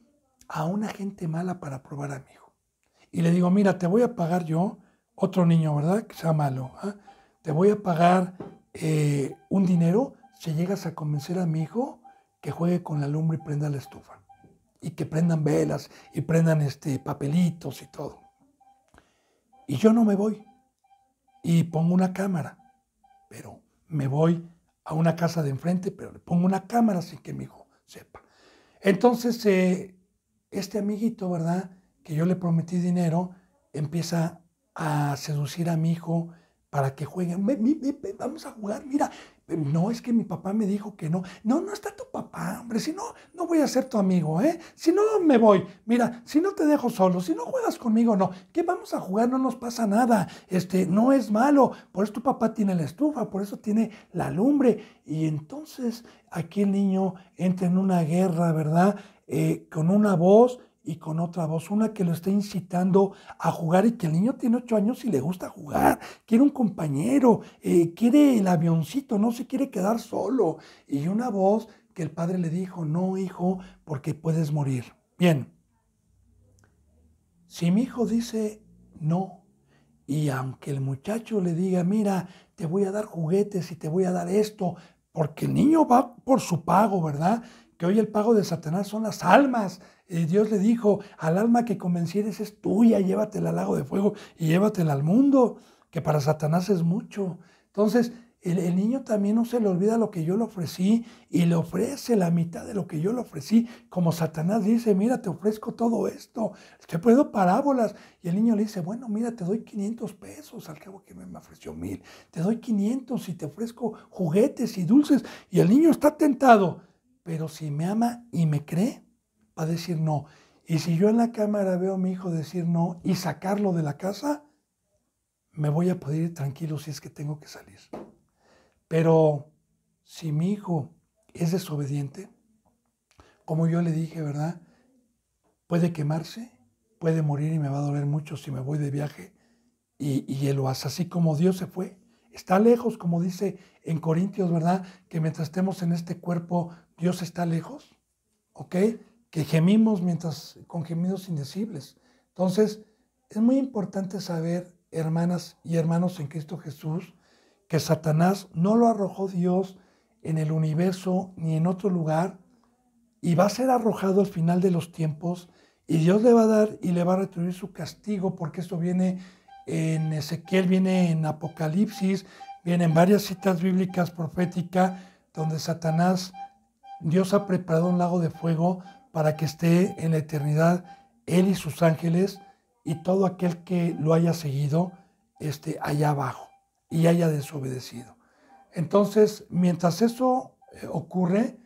a una gente mala para probar a mi hijo. Y le digo, mira, te voy a pagar yo, otro niño, ¿verdad? Que sea malo, ¿eh? Te voy a pagar un dinero si llegas a convencer a mi hijo que juegue con la lumbre y prenda la estufa. Y que prendan velas y prendan papelitos y todo. Y yo no me voy. Y pongo una cámara. Pero me voy a una casa de enfrente, pero le pongo una cámara sin que mi hijo sepa. Entonces, este amiguito, ¿verdad? Que yo le prometí dinero, empieza a seducir a mi hijo para que jueguen. Vamos a jugar, mira. No, es que mi papá me dijo que no. No está tu papá, hombre. Si no, no voy a ser tu amigo, ¿eh? Si no, me voy. Mira, si no te dejo solo, si no juegas conmigo, no. ¿Qué vamos a jugar? No nos pasa nada. No es malo. Por eso tu papá tiene la estufa, por eso tiene la lumbre. Y entonces aquí el niño entra en una guerra, ¿verdad? Con una voz y con otra voz, una que lo está incitando a jugar, y que el niño tiene 8 años y le gusta jugar, quiere un compañero, quiere el avioncito, no se quiere quedar solo. Y una voz que el padre le dijo, no, hijo, porque puedes morir. Bien, si mi hijo dice no, y aunque el muchacho le diga, mira, te voy a dar juguetes y te voy a dar esto, porque el niño va por su pago, ¿verdad? Que hoy el pago de Satanás son las almas. Dios le dijo, al alma que convencieres es tuya, llévatela al lago de fuego y llévatela al mundo, que para Satanás es mucho. Entonces, el niño también no se le olvida lo que yo le ofrecí y le ofrece la mitad de lo que yo le ofrecí. Como Satanás dice, mira, te ofrezco todo esto, te puedo parábolas. Y el niño le dice, bueno, mira, te doy 500 pesos, al cabo que me ofreció 1000. Te doy 500 y te ofrezco juguetes y dulces. Y el niño está tentado, pero si me ama y me cree, va a decir no. Y si yo en la cámara veo a mi hijo decir no y sacarlo de la casa, me voy a poder ir tranquilo si es que tengo que salir. Pero si mi hijo es desobediente, como yo le dije, ¿verdad? Puede quemarse, puede morir y me va a doler mucho si me voy de viaje y él lo hace. Así como Dios se fue, está lejos, como dice en Corintios, ¿verdad? Que mientras estemos en este cuerpo, Dios está lejos, ¿ok? Que gemimos con gemidos indecibles. Entonces, es muy importante saber, hermanas y hermanos en Cristo Jesús, que Satanás no lo arrojó Dios en el universo ni en otro lugar y va a ser arrojado al final de los tiempos y Dios le va a dar y le va a retribuir su castigo, porque esto viene en Ezequiel, viene en Apocalipsis, viene en varias citas bíblicas proféticas donde Satanás, Dios ha preparado un lago de fuego para que esté en la eternidad él y sus ángeles y todo aquel que lo haya seguido allá abajo y haya desobedecido. Entonces, mientras eso ocurre,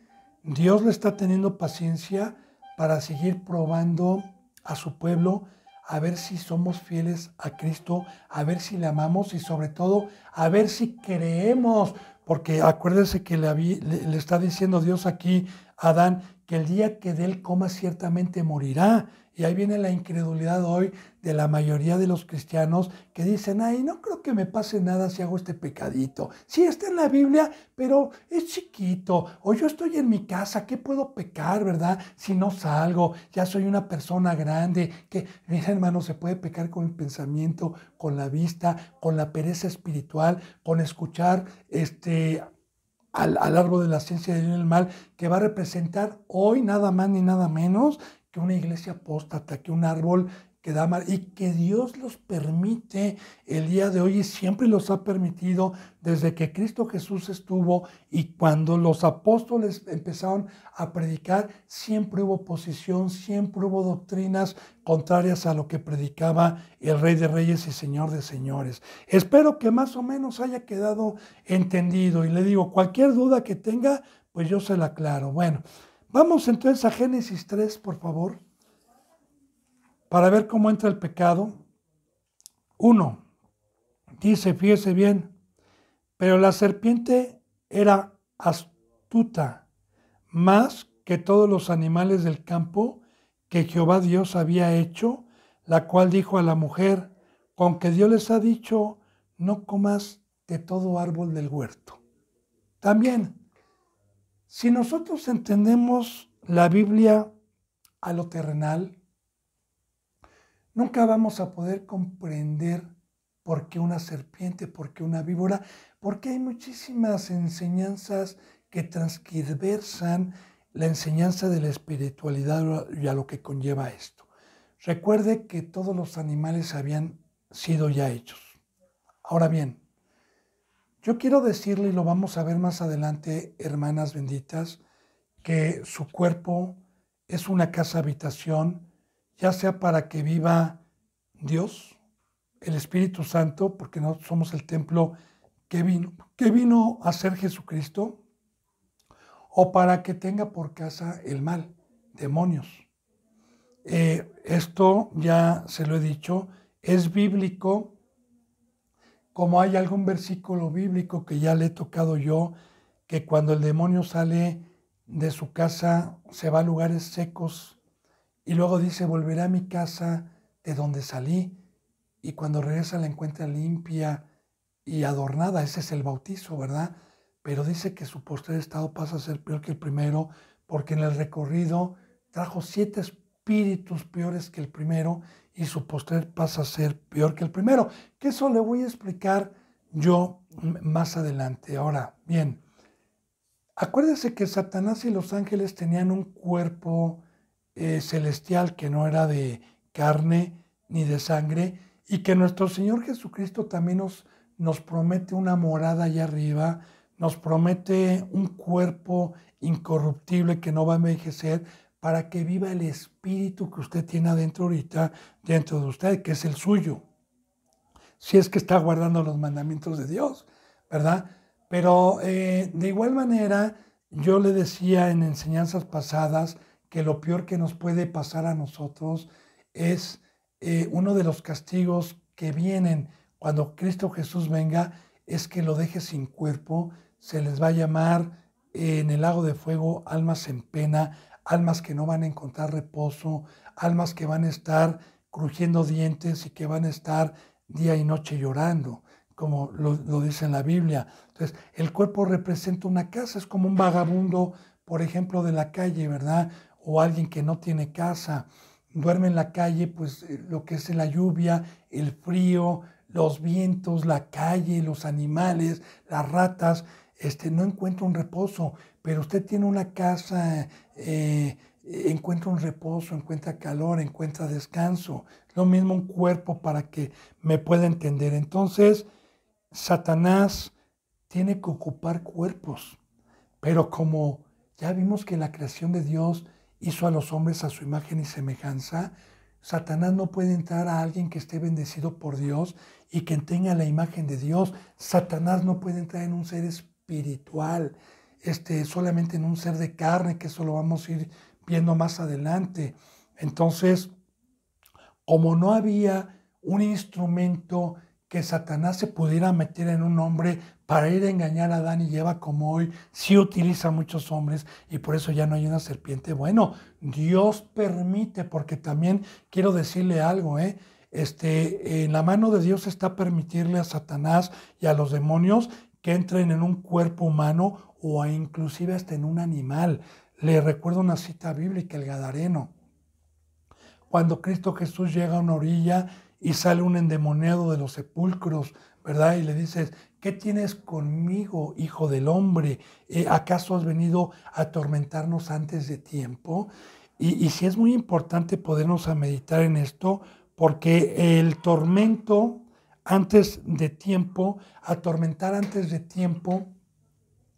Dios le está teniendo paciencia para seguir probando a su pueblo, a ver si somos fieles a Cristo, a ver si le amamos y sobre todo a ver si creemos, porque acuérdense que le está diciendo Dios aquí a Adán que el día que de él coma ciertamente morirá. Y ahí viene la incredulidad hoy de la mayoría de los cristianos que dicen, ay, no creo que me pase nada si hago este pecadito. Sí, está en la Biblia, pero es chiquito. O yo estoy en mi casa, ¿qué puedo pecar, verdad? Si no salgo, ya soy una persona grande. Que, mira, hermano, se puede pecar con el pensamiento, con la vista, con la pereza espiritual, con escuchar al árbol de la ciencia del bien y el mal, que va a representar hoy nada más ni nada menos que una iglesia apóstata, que un árbol que da mal, y que Dios los permite el día de hoy y siempre los ha permitido desde que Cristo Jesús estuvo, y cuando los apóstoles empezaron a predicar, siempre hubo oposición, siempre hubo doctrinas contrarias a lo que predicaba el Rey de Reyes y Señor de Señores. Espero que más o menos haya quedado entendido, y le digo, cualquier duda que tenga, pues yo se la aclaro. Bueno, vamos entonces a Génesis 3, por favor, para ver cómo entra el pecado. 1, dice, fíjese bien, pero la serpiente era astuta, más que todos los animales del campo que Jehová Dios había hecho, la cual dijo a la mujer, con que Dios les ha dicho, no comas de todo árbol del huerto. También, si nosotros entendemos la Biblia a lo terrenal, nunca vamos a poder comprender por qué una serpiente, por qué una víbora, porque hay muchísimas enseñanzas que transgiversan la enseñanza de la espiritualidad y a lo que conlleva esto. Recuerde que todos los animales habían sido ya hechos. Ahora bien, yo quiero decirle, y lo vamos a ver más adelante, hermanas benditas, que su cuerpo es una casa habitación, ya sea para que viva Dios, el Espíritu Santo, porque nosotros somos el templo que vino a ser Jesucristo, o para que tenga por casa el mal, demonios. Esto ya se lo he dicho, es bíblico. Como hay algún versículo bíblico que ya le he tocado yo, que cuando el demonio sale de su casa, se va a lugares secos y luego dice, volveré a mi casa de donde salí, y cuando regresa la encuentra limpia y adornada. Ese es el bautizo, ¿verdad? Pero dice que su postrer estado pasa a ser peor que el primero, porque en el recorrido trajo 7 espíritus peores que el primero, y su postrer pasa a ser peor que el primero. Que eso le voy a explicar yo más adelante. Ahora, bien, acuérdense que Satanás y los ángeles tenían un cuerpo celestial que no era de carne ni de sangre, y que nuestro Señor Jesucristo también nos promete una morada allá arriba, nos promete un cuerpo incorruptible que no va a envejecer para que viva el espíritu que usted tiene adentro ahorita, dentro de usted, que es el suyo. Si es que está guardando los mandamientos de Dios, ¿verdad? Pero de igual manera, yo le decía en enseñanzas pasadas que lo peor que nos puede pasar a nosotros es uno de los castigos que vienen cuando Cristo Jesús venga, es que lo deje sin cuerpo. Se les va a llamar en el lago de fuego almas en pena, almas que no van a encontrar reposo, almas que van a estar crujiendo dientes y que van a estar día y noche llorando, como lo dice en la Biblia. Entonces, el cuerpo representa una casa, es como un vagabundo, por ejemplo, de la calle, ¿verdad? O alguien que no tiene casa, duerme en la calle, pues lo que es la lluvia, el frío, los vientos, la calle, los animales, las ratas, no encuentra un reposo, pero usted tiene una casa, encuentra un reposo, encuentra calor, encuentra descanso. Lo mismo un cuerpo para que me pueda entender. Entonces, Satanás tiene que ocupar cuerpos, pero como ya vimos que la creación de Dios hizo a los hombres a su imagen y semejanza, Satanás no puede entrar a alguien que esté bendecido por Dios y que tenga la imagen de Dios. Satanás no puede entrar en un ser espiritual, solamente en un ser de carne, que eso lo vamos a ir viendo más adelante. Entonces, como no había un instrumento que Satanás se pudiera meter en un hombre para ir a engañar a Adán y Eva, como hoy sí utiliza muchos hombres, y por eso ya no hay una serpiente. Bueno, Dios permite, porque también quiero decirle algo, en la mano de Dios está permitirle a Satanás y a los demonios que entren en un cuerpo humano o inclusive hasta en un animal. Le recuerdo una cita bíblica, el Gadareno. Cuando Cristo Jesús llega a una orilla y sale un endemoniado de los sepulcros, ¿verdad? Y le dices, ¿qué tienes conmigo, hijo del hombre? ¿Acaso has venido a atormentarnos antes de tiempo? Y sí es muy importante podernos a meditar en esto, porque el tormento antes de tiempo, atormentar antes de tiempo,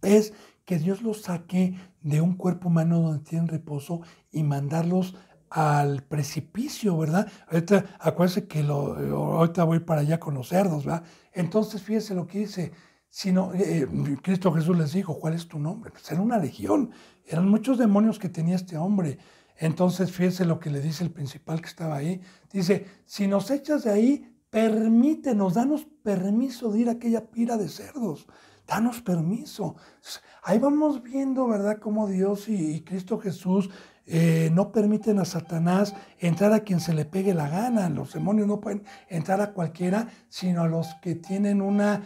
es que Dios los saque de un cuerpo humano donde tienen reposo y mandarlos al precipicio, ¿verdad? Ahorita, acuérdense que ahorita voy para allá con los cerdos, ¿verdad? Entonces, fíjese lo que dice, Cristo Jesús les dijo, ¿cuál es tu nombre? Pues era una legión, eran muchos demonios que tenía este hombre. Entonces, fíjese lo que le dice el principal que estaba ahí. Dice, si nos echas de ahí, permítenos, danos permiso de ir a aquella pira de cerdos. Danos permiso. Ahí vamos viendo, ¿verdad?, cómo Dios y Cristo Jesús no permiten a Satanás entrar a quien se le pegue la gana. Los demonios no pueden entrar a cualquiera, sino a los que tienen una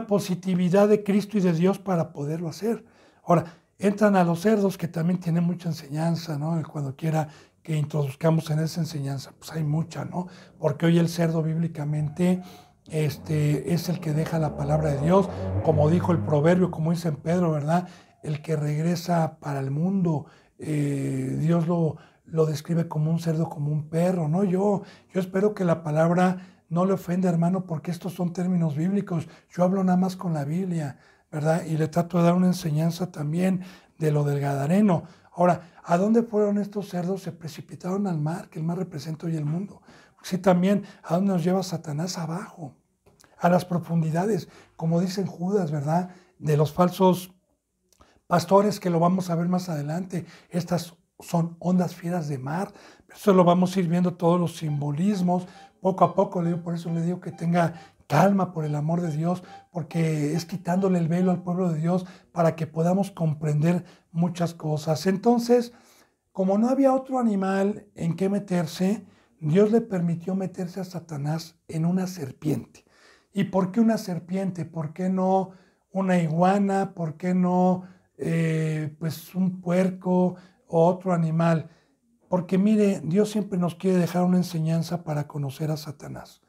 positividad de Cristo y de Dios para poderlo hacer. Ahora, entran a los cerdos, que también tienen mucha enseñanza, ¿no? Y cuando quiera que introduzcamos en esa enseñanza, pues hay mucha, ¿no? Porque hoy el cerdo bíblicamente es el que deja la palabra de Dios, como dijo el proverbio, como dice en Pedro, ¿verdad? El que regresa para el mundo. Dios lo describe como un cerdo, como un perro, ¿no? Yo espero que la palabra no le ofenda, hermano, porque estos son términos bíblicos. Yo hablo nada más con la Biblia, ¿verdad? Y le trato de dar una enseñanza también de lo del Gadareno. Ahora, ¿a dónde fueron estos cerdos? Se precipitaron al mar, que el mar representa hoy el mundo. Sí, también, ¿a dónde nos lleva Satanás? Abajo, a las profundidades, como dicen Judas, ¿verdad? De los falsos pastores, que lo vamos a ver más adelante. Estas son ondas fieras de mar. Eso lo vamos a ir viendo, todos los simbolismos, poco a poco. Por eso le digo que tenga calma, por el amor de Dios, porque es quitándole el velo al pueblo de Dios para que podamos comprender muchas cosas. Entonces, como no había otro animal en que meterse, Dios le permitió meterse a Satanás en una serpiente. ¿Y por qué una serpiente? ¿Por qué no una iguana? ¿Por qué no pues un puerco o otro animal? Porque mire, Dios siempre nos quiere dejar una enseñanza para conocer a Satanás.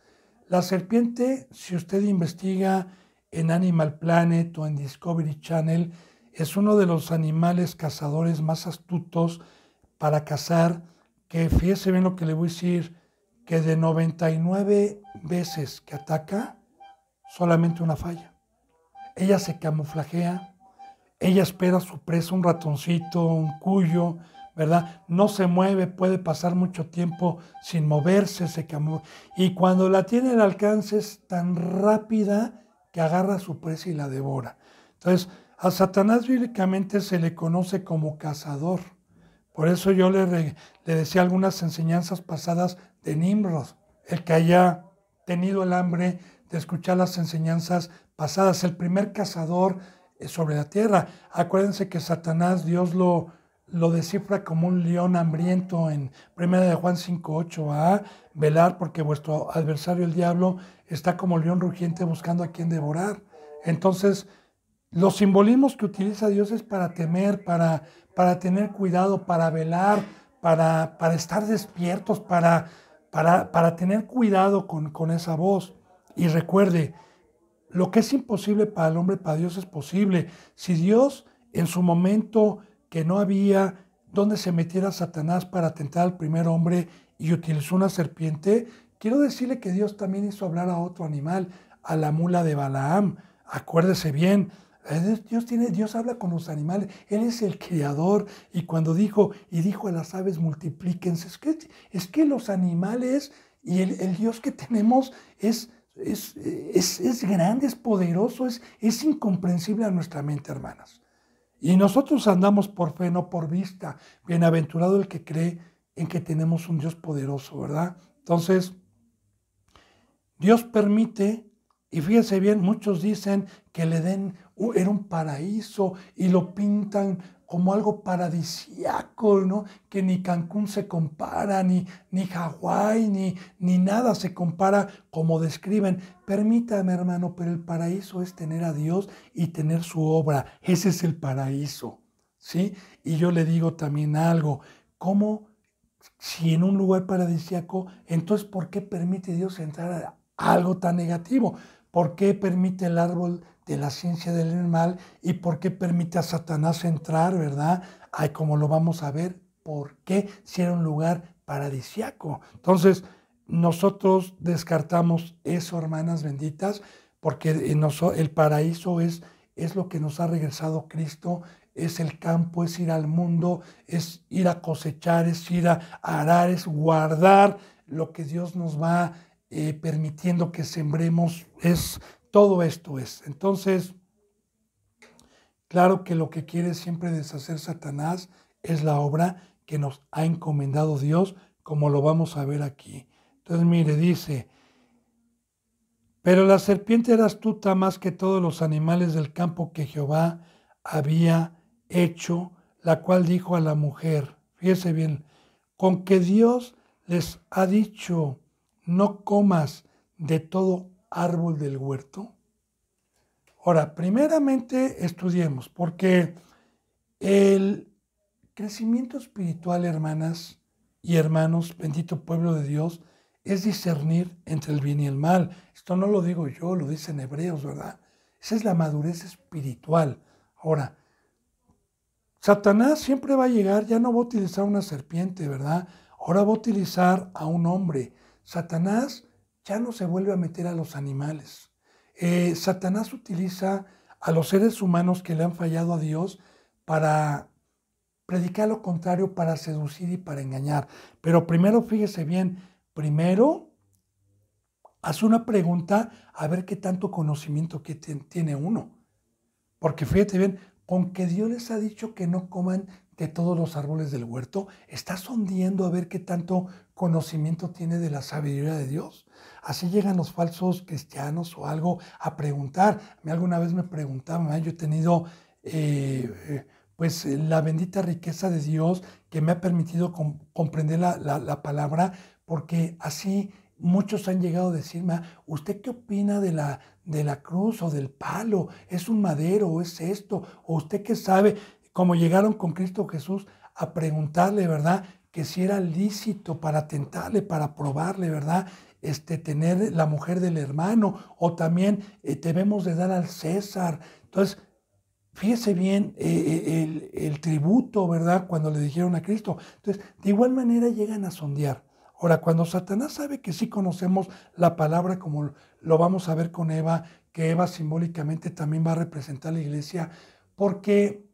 La serpiente, si usted investiga en Animal Planet o en Discovery Channel, es uno de los animales cazadores más astutos para cazar, que fíjese bien lo que le voy a decir, que de 99 veces que ataca, solamente una falla. Ella se camuflajea, ella espera a su presa, un ratoncito, un cuyo, ¿verdad? No se mueve, puede pasar mucho tiempo sin moverse, se camufla. Y cuando la tiene al alcance es tan rápida que agarra a su presa y la devora. Entonces, a Satanás bíblicamente se le conoce como cazador. Por eso yo le decía algunas enseñanzas pasadas de Nimrod, el que haya tenido el hambre de escuchar las enseñanzas pasadas, el primer cazador sobre la tierra. Acuérdense que Satanás, Dios lo descifra como un león hambriento en 1 de Juan 5:8, a velar porque vuestro adversario el diablo está como león rugiente buscando a quien devorar. Entonces, los simbolismos que utiliza Dios es para temer, para tener cuidado, para velar, para estar despiertos, para tener cuidado con esa voz. Y recuerde, lo que es imposible para el hombre, para Dios es posible. Si Dios en su momento que no había donde se metiera Satanás para tentar al primer hombre y utilizó una serpiente, quiero decirle que Dios también hizo hablar a otro animal, a la mula de Balaam. Acuérdese bien, Dios habla con los animales, Él es el creador. Y cuando dijo a las aves multiplíquense, es que los animales y el Dios que tenemos es grande, es poderoso, es incomprensible a nuestra mente, hermanas. Y nosotros andamos por fe, no por vista. Bienaventurado el que cree en que tenemos un Dios poderoso, ¿verdad? Entonces, Dios permite, y fíjense bien, muchos dicen que el Edén era un paraíso y lo pintan como algo paradisíaco, ¿no? Que ni Cancún se compara, ni Hawái, ni nada se compara como describen. Permítame, hermano, pero el paraíso es tener a Dios y tener su obra. Ese es el paraíso, ¿sí? Y yo le digo también algo, ¿cómo? Si en un lugar paradisíaco, entonces ¿por qué permite Dios entrar a algo tan negativo? ¿Por qué permite el árbol de la ciencia del bien y del mal? ¿Y por qué permite a Satanás entrar, verdad? Ay, como lo vamos a ver, ¿por qué si era un lugar paradisíaco? Entonces, nosotros descartamos eso, hermanas benditas, porque el paraíso es lo que nos ha regresado Cristo, es el campo, es ir al mundo, es ir a cosechar, es ir a arar, es guardar lo que Dios nos va permitiendo que sembremos, todo esto es. Entonces, claro que lo que quiere siempre deshacer Satanás es la obra que nos ha encomendado Dios, como lo vamos a ver aquí. Entonces, mire, dice, pero la serpiente era astuta más que todos los animales del campo que Jehová había hecho, la cual dijo a la mujer, fíjese bien, con que Dios les ha dicho, no comas de todo árbol del huerto. Ahora, primeramente estudiemos, porque el crecimiento espiritual, hermanas y hermanos, bendito pueblo de Dios, es discernir entre el bien y el mal. Esto no lo digo yo, lo dicen Hebreos, ¿verdad? Esa es la madurez espiritual. Ahora, Satanás siempre va a llegar, ya no va a utilizar una serpiente, ¿verdad? Ahora va a utilizar a un hombre. Satanás ya no se vuelve a meter a los animales. Satanás utiliza a los seres humanos que le han fallado a Dios para predicar lo contrario, para seducir y para engañar. Pero primero, fíjese bien, primero haz una pregunta a ver qué tanto conocimiento que tiene uno. Porque fíjate bien, con que Dios les ha dicho que no coman de todos los árboles del huerto, está sondeando a ver qué tanto conocimiento tiene de la sabiduría de Dios. Así llegan los falsos cristianos o algo a preguntar. Alguna vez me preguntaban, yo he tenido pues la bendita riqueza de Dios que me ha permitido comprender la palabra, porque así muchos han llegado a decirme, ¿usted qué opina de la cruz o del palo? ¿Es un madero o es esto? ¿O usted qué sabe? Como llegaron con Cristo Jesús a preguntarle, ¿verdad? Que si era lícito para tentarle, para probarle, ¿verdad? Tener la mujer del hermano, o también debemos de dar al César. Entonces, fíjese bien el tributo, ¿verdad? Cuando le dijeron a Cristo. Entonces, de igual manera llegan a sondear. Ahora, cuando Satanás sabe que sí conocemos la palabra, como lo vamos a ver con Eva, que Eva simbólicamente también va a representar la iglesia, porque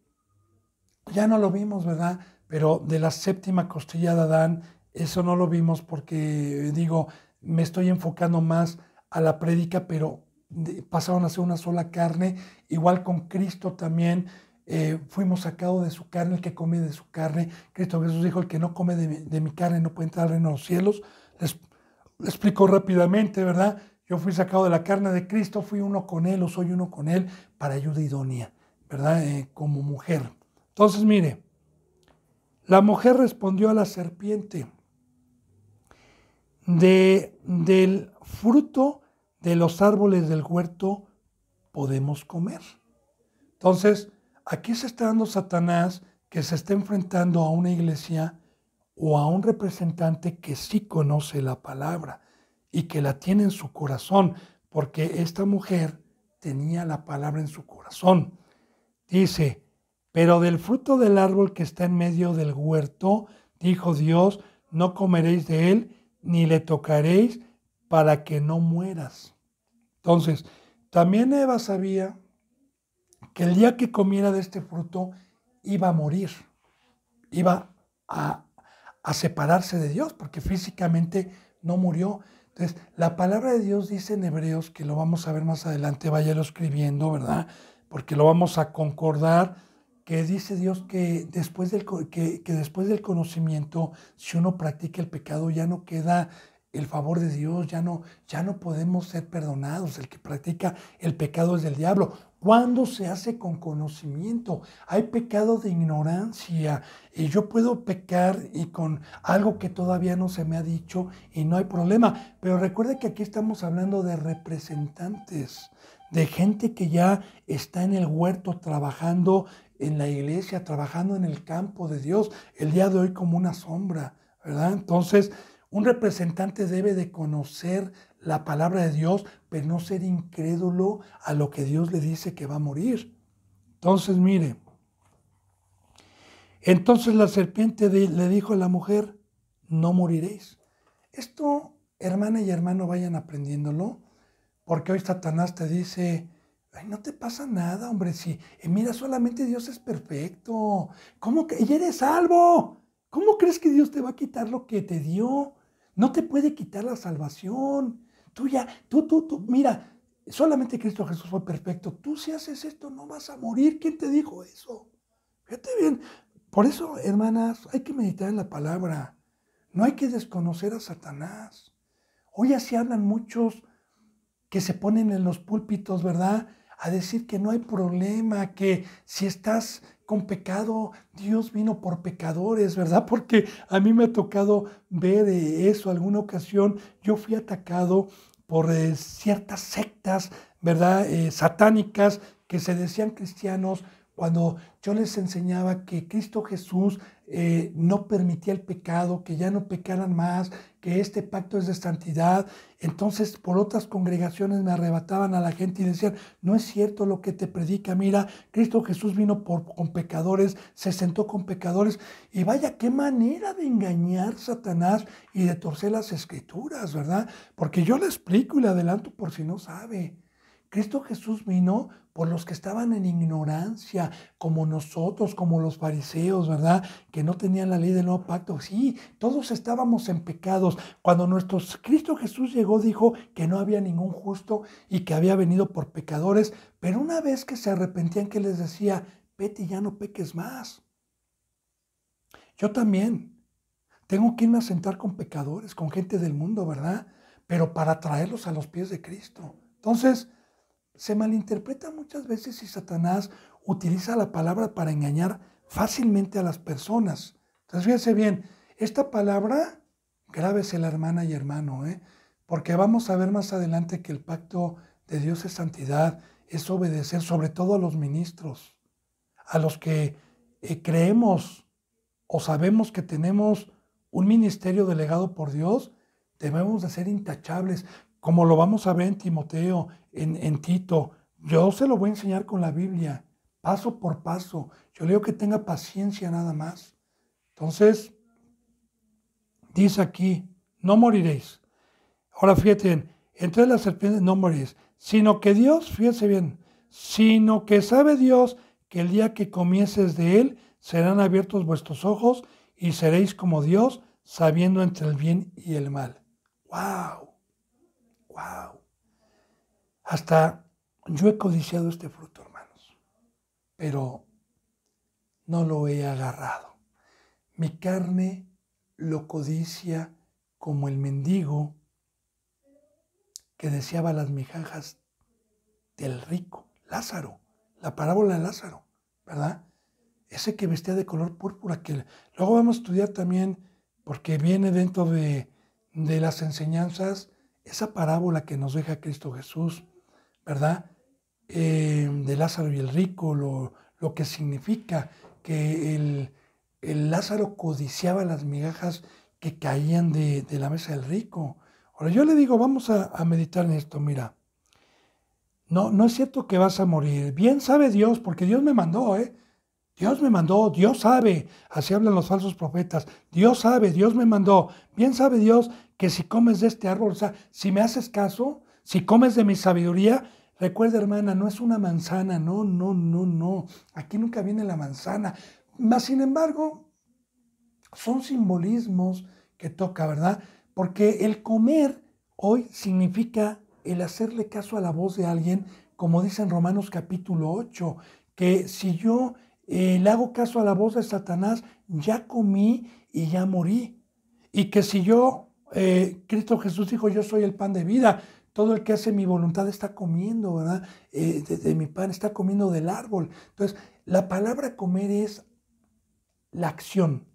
ya no lo vimos, ¿verdad? Pero de la séptima costilla de Adán, eso no lo vimos porque, digo, me estoy enfocando más a la prédica, pero pasaron a ser una sola carne, igual con Cristo también. Fuimos sacados de su carne, el que come de su carne. Cristo Jesús dijo, el que no come de mi carne no puede entrar al reino de los cielos. Les explico rápidamente, ¿verdad? Yo fui sacado de la carne de Cristo, fui uno con Él o soy uno con Él para ayuda idónea, ¿verdad? Como mujer. Entonces, mire, la mujer respondió a la serpiente, del fruto de los árboles del huerto podemos comer. Entonces, aquí se está dando Satanás que se está enfrentando a una iglesia o a un representante que sí conoce la palabra y que la tiene en su corazón, porque esta mujer tenía la palabra en su corazón. Dice, pero del fruto del árbol que está en medio del huerto, dijo Dios, no comeréis de él, ni le tocaréis para que no mueras. Entonces, también Eva sabía que el día que comiera de este fruto iba a morir, iba a separarse de Dios, porque físicamente no murió. Entonces, la palabra de Dios dice en Hebreos, que lo vamos a ver más adelante, váyalo escribiendo, ¿verdad? Porque lo vamos a concordar, que dice Dios que que después del conocimiento, si uno practica el pecado, ya no queda el favor de Dios, ya no podemos ser perdonados. El que practica el pecado es del diablo. ¿Cuándo se hace con conocimiento? Hay pecado de ignorancia y yo puedo pecar y con algo que todavía no se me ha dicho y no hay problema. Pero recuerde que aquí estamos hablando de representantes, de gente que ya está en el huerto trabajando en la iglesia, trabajando en el campo de Dios, el día de hoy como una sombra, ¿verdad? Entonces, un representante debe de conocer la palabra de Dios, pero no ser incrédulo a lo que Dios le dice que va a morir. Entonces, mire, entonces la serpiente le dijo a la mujer, no moriréis. Esto, hermana y hermano, vayan aprendiéndolo, porque hoy Satanás te dice, ay, no te pasa nada, hombre, si mira, solamente Dios es perfecto. ¿Cómo que? Y eres salvo. ¿Cómo crees que Dios te va a quitar lo que te dio? No te puede quitar la salvación. Mira, solamente Cristo Jesús fue perfecto. Tú si haces esto no vas a morir. ¿Quién te dijo eso? Fíjate bien. Por eso, hermanas, hay que meditar en la palabra. No hay que desconocer a Satanás. Hoy así hablan muchos que se ponen en los púlpitos, ¿verdad? A decir que no hay problema, que si estás con pecado, Dios vino por pecadores, ¿verdad? Porque a mí me ha tocado ver eso alguna ocasión. Yo fui atacado por ciertas sectas, ¿verdad? Satánicas que se decían cristianos, cuando yo les enseñaba que Cristo Jesús no permitía el pecado, que ya no pecaran más, que este pacto es de santidad. Entonces, por otras congregaciones me arrebataban a la gente y decían, no es cierto lo que te predica, mira, Cristo Jesús vino con pecadores, se sentó con pecadores. Y vaya, qué manera de engañar Satanás y de torcer las escrituras, ¿verdad? Porque yo le explico y le adelanto por si no sabe. Cristo Jesús vino por los que estaban en ignorancia, como nosotros, como los fariseos, ¿verdad? Que no tenían la ley del nuevo pacto. Sí, todos estábamos en pecados. Cuando nuestro Cristo Jesús llegó, dijo que no había ningún justo y que había venido por pecadores. Pero una vez que se arrepentían, que les decía, vete y ya no peques más. Yo también tengo que irme a sentar con pecadores, con gente del mundo, ¿verdad? Pero para traerlos a los pies de Cristo. Entonces, se malinterpreta muchas veces y Satanás utiliza la palabra para engañar fácilmente a las personas. Entonces, fíjense bien, esta palabra, grábesela hermana y hermano, porque vamos a ver más adelante que el pacto de Dios es santidad, es obedecer sobre todo a los ministros, a los que creemos o sabemos que tenemos un ministerio delegado por Dios, debemos de ser intachables, como lo vamos a ver en Timoteo, en Tito. Yo se lo voy a enseñar con la Biblia, paso por paso. Yo le digo que tenga paciencia nada más. Entonces, dice aquí, no moriréis. Ahora fíjate, entre las serpientes no moriréis, sino que Dios, fíjense bien, sino que sabe Dios que el día que comieses de él serán abiertos vuestros ojos y seréis como Dios, sabiendo entre el bien y el mal. ¡Wow! ¡Wow! Hasta yo he codiciado este fruto, hermanos, pero no lo he agarrado. Mi carne lo codicia como el mendigo que deseaba las migajas del rico, Lázaro, la parábola de Lázaro, ¿verdad? Ese que vestía de color púrpura, que luego vamos a estudiar también, porque viene dentro de las enseñanzas, esa parábola que nos deja Cristo Jesús, ¿verdad? De Lázaro y el rico, lo que significa que el Lázaro codiciaba las migajas que caían de la mesa del rico. Ahora yo le digo, vamos a meditar en esto, mira. No es cierto que vas a morir. Bien sabe Dios, porque Dios me mandó, ¿eh? Dios me mandó, Dios sabe. Así hablan los falsos profetas. Dios sabe, Dios me mandó. Bien sabe Dios que si comes de este árbol, o sea, si me haces caso, si comes de mi sabiduría, recuerda, hermana, no es una manzana, no. Aquí nunca viene la manzana. Mas, sin embargo, son simbolismos que toca, ¿verdad? Porque el comer hoy significa el hacerle caso a la voz de alguien, como dice en Romanos capítulo 8, que si yo le hago caso a la voz de Satanás, ya comí y ya morí. Y que si yo, Cristo Jesús dijo, yo soy el pan de vida, todo el que hace mi voluntad está comiendo, ¿verdad? De mi pan, está comiendo del árbol. Entonces, la palabra comer es la acción.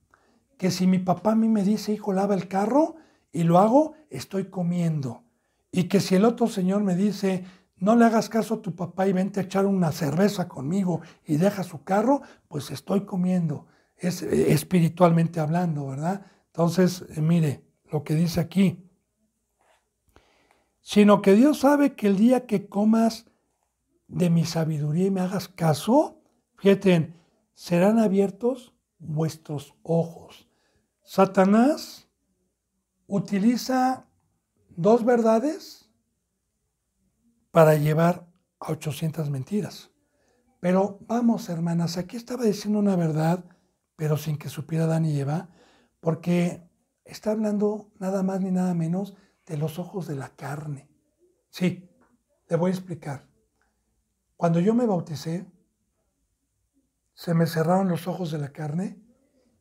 Que si mi papá a mí me dice, hijo, lava el carro, y lo hago, estoy comiendo. Y que si el otro señor me dice, no le hagas caso a tu papá y vente a echar una cerveza conmigo y deja su carro, pues estoy comiendo. Es espiritualmente hablando, ¿verdad? Entonces, mire lo que dice aquí. Sino que Dios sabe que el día que comas de mi sabiduría y me hagas caso, fíjate, serán abiertos vuestros ojos. Satanás utiliza dos verdades para llevar a 800 mentiras. Pero vamos, hermanas, aquí estaba diciendo una verdad, pero sin que supiera Adán y Eva, porque está hablando nada más ni nada menos de los ojos de la carne. Sí, le voy a explicar. Cuando yo me bauticé, se me cerraron los ojos de la carne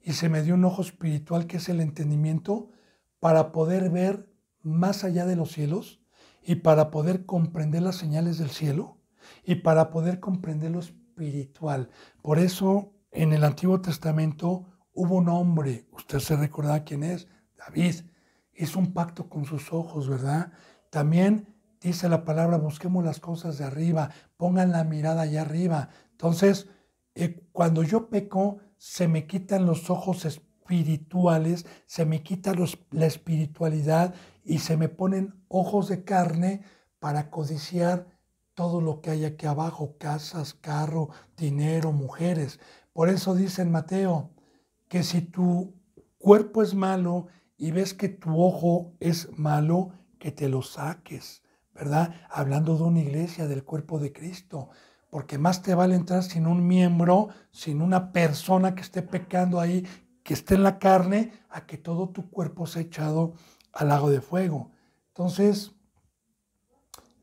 y se me dio un ojo espiritual que es el entendimiento para poder ver más allá de los cielos y para poder comprender las señales del cielo y para poder comprender lo espiritual. Por eso en el Antiguo Testamento hubo un hombre, usted se recordará quién es, David, hizo un pacto con sus ojos, ¿verdad? También dice la palabra, busquemos las cosas de arriba, pongan la mirada allá arriba. Entonces, cuando yo peco, se me quitan los ojos espirituales, se me quita la espiritualidad y se me ponen ojos de carne para codiciar todo lo que hay aquí abajo, casas, carro, dinero, mujeres. Por eso dice en Mateo que si tu cuerpo es malo y ves que tu ojo es malo, que te lo saques, ¿verdad? Hablando de una iglesia, del cuerpo de Cristo. Porque más te vale entrar sin un miembro, sin una persona que esté pecando ahí, que esté en la carne, a que todo tu cuerpo sea echado al lago de fuego. Entonces,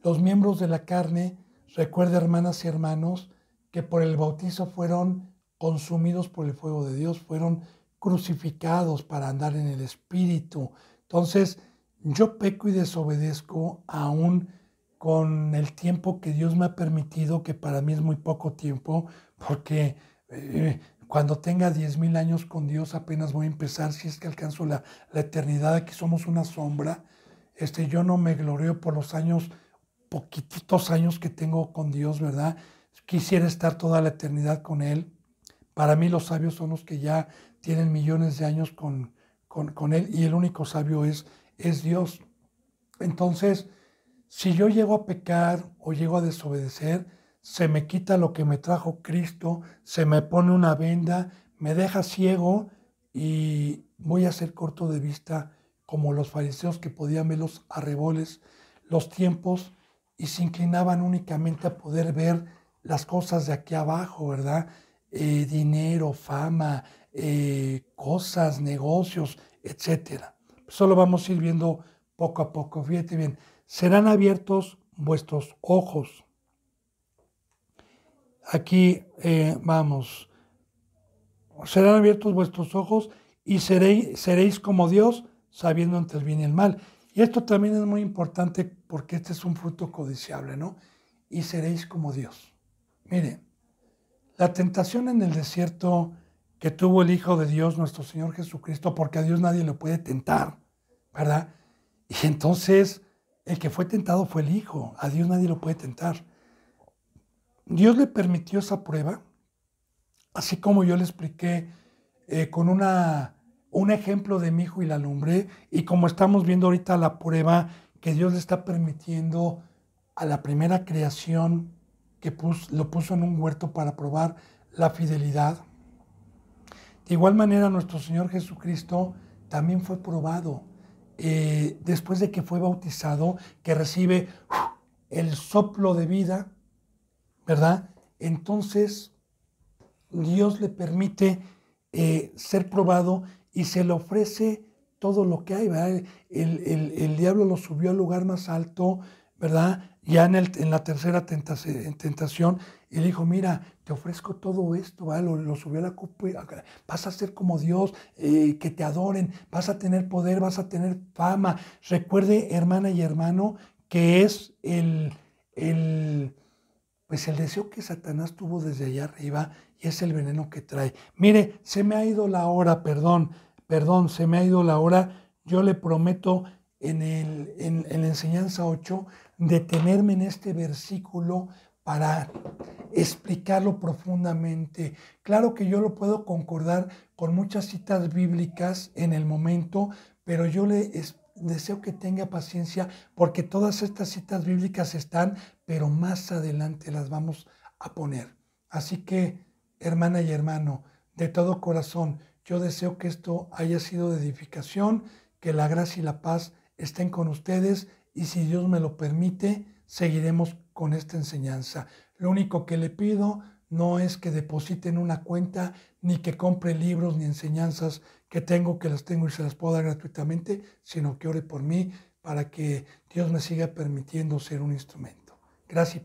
los miembros de la carne, recuerda, hermanas y hermanos, que por el bautizo fueron consumidos por el fuego de Dios, fueron crucificados para andar en el Espíritu. Entonces, yo peco y desobedezco aún con el tiempo que Dios me ha permitido, que para mí es muy poco tiempo, porque cuando tenga 10,000 años con Dios apenas voy a empezar, si es que alcanzo la eternidad, aquí somos una sombra. Yo no me gloreo por los años, poquititos años que tengo con Dios, ¿verdad? Quisiera estar toda la eternidad con Él. Para mí los sabios son los que ya tienen millones de años con Él y el único sabio es Dios. Entonces, si yo llego a pecar o llego a desobedecer, se me quita lo que me trajo Cristo, se me pone una venda, me deja ciego y voy a ser corto de vista como los fariseos que podían ver los arreboles, los tiempos, y se inclinaban únicamente a poder ver las cosas de aquí abajo, ¿verdad? Dinero, fama, cosas, negocios, etcétera. Solo vamos a ir viendo poco a poco. Fíjate bien, serán abiertos vuestros ojos. Aquí vamos. Serán abiertos vuestros ojos y seréis como Dios, sabiendo entre el bien y el mal. Y esto también es muy importante porque este es un fruto codiciable, ¿no? Y seréis como Dios. Mire, la tentación en el desierto que tuvo el Hijo de Dios, nuestro Señor Jesucristo, porque a Dios nadie le puede tentar, ¿verdad? Y entonces el que fue tentado fue el Hijo, a Dios nadie lo puede tentar. Dios le permitió esa prueba, así como yo le expliqué con un ejemplo de mi hijo y la lumbre, y como estamos viendo ahorita la prueba que Dios le está permitiendo a la primera creación que lo puso en un huerto para probar la fidelidad. De igual manera nuestro Señor Jesucristo también fue probado después de que fue bautizado, que recibe el soplo de vida, ¿verdad? Entonces Dios le permite ser probado y se le ofrece todo lo que hay, ¿verdad? El diablo lo subió al lugar más alto, ¿verdad? Ya en la tercera tentación, y le dijo, mira, te ofrezco todo esto, ¿verdad? Lo subió a la copa, vas a ser como Dios, que te adoren, vas a tener poder, vas a tener fama. Recuerde, hermana y hermano, que es pues el deseo que Satanás tuvo desde allá arriba y es el veneno que trae. Mire, se me ha ido la hora, perdón, se me ha ido la hora. Yo le prometo en la enseñanza 8 detenerme en este versículo para explicarlo profundamente. Claro que yo lo puedo concordar con muchas citas bíblicas en el momento, pero yo deseo que tenga paciencia porque todas estas citas bíblicas están, pero más adelante las vamos a poner. Así que, hermana y hermano, de todo corazón, yo deseo que esto haya sido de edificación, que la gracia y la paz estén con ustedes y si Dios me lo permite, seguiremos con esta enseñanza. Lo único que le pido no es que depositen una cuenta, ni que compre libros ni enseñanzas que las tengo y se las puedo dar gratuitamente, sino que ore por mí para que Dios me siga permitiendo ser un instrumento. Gracias.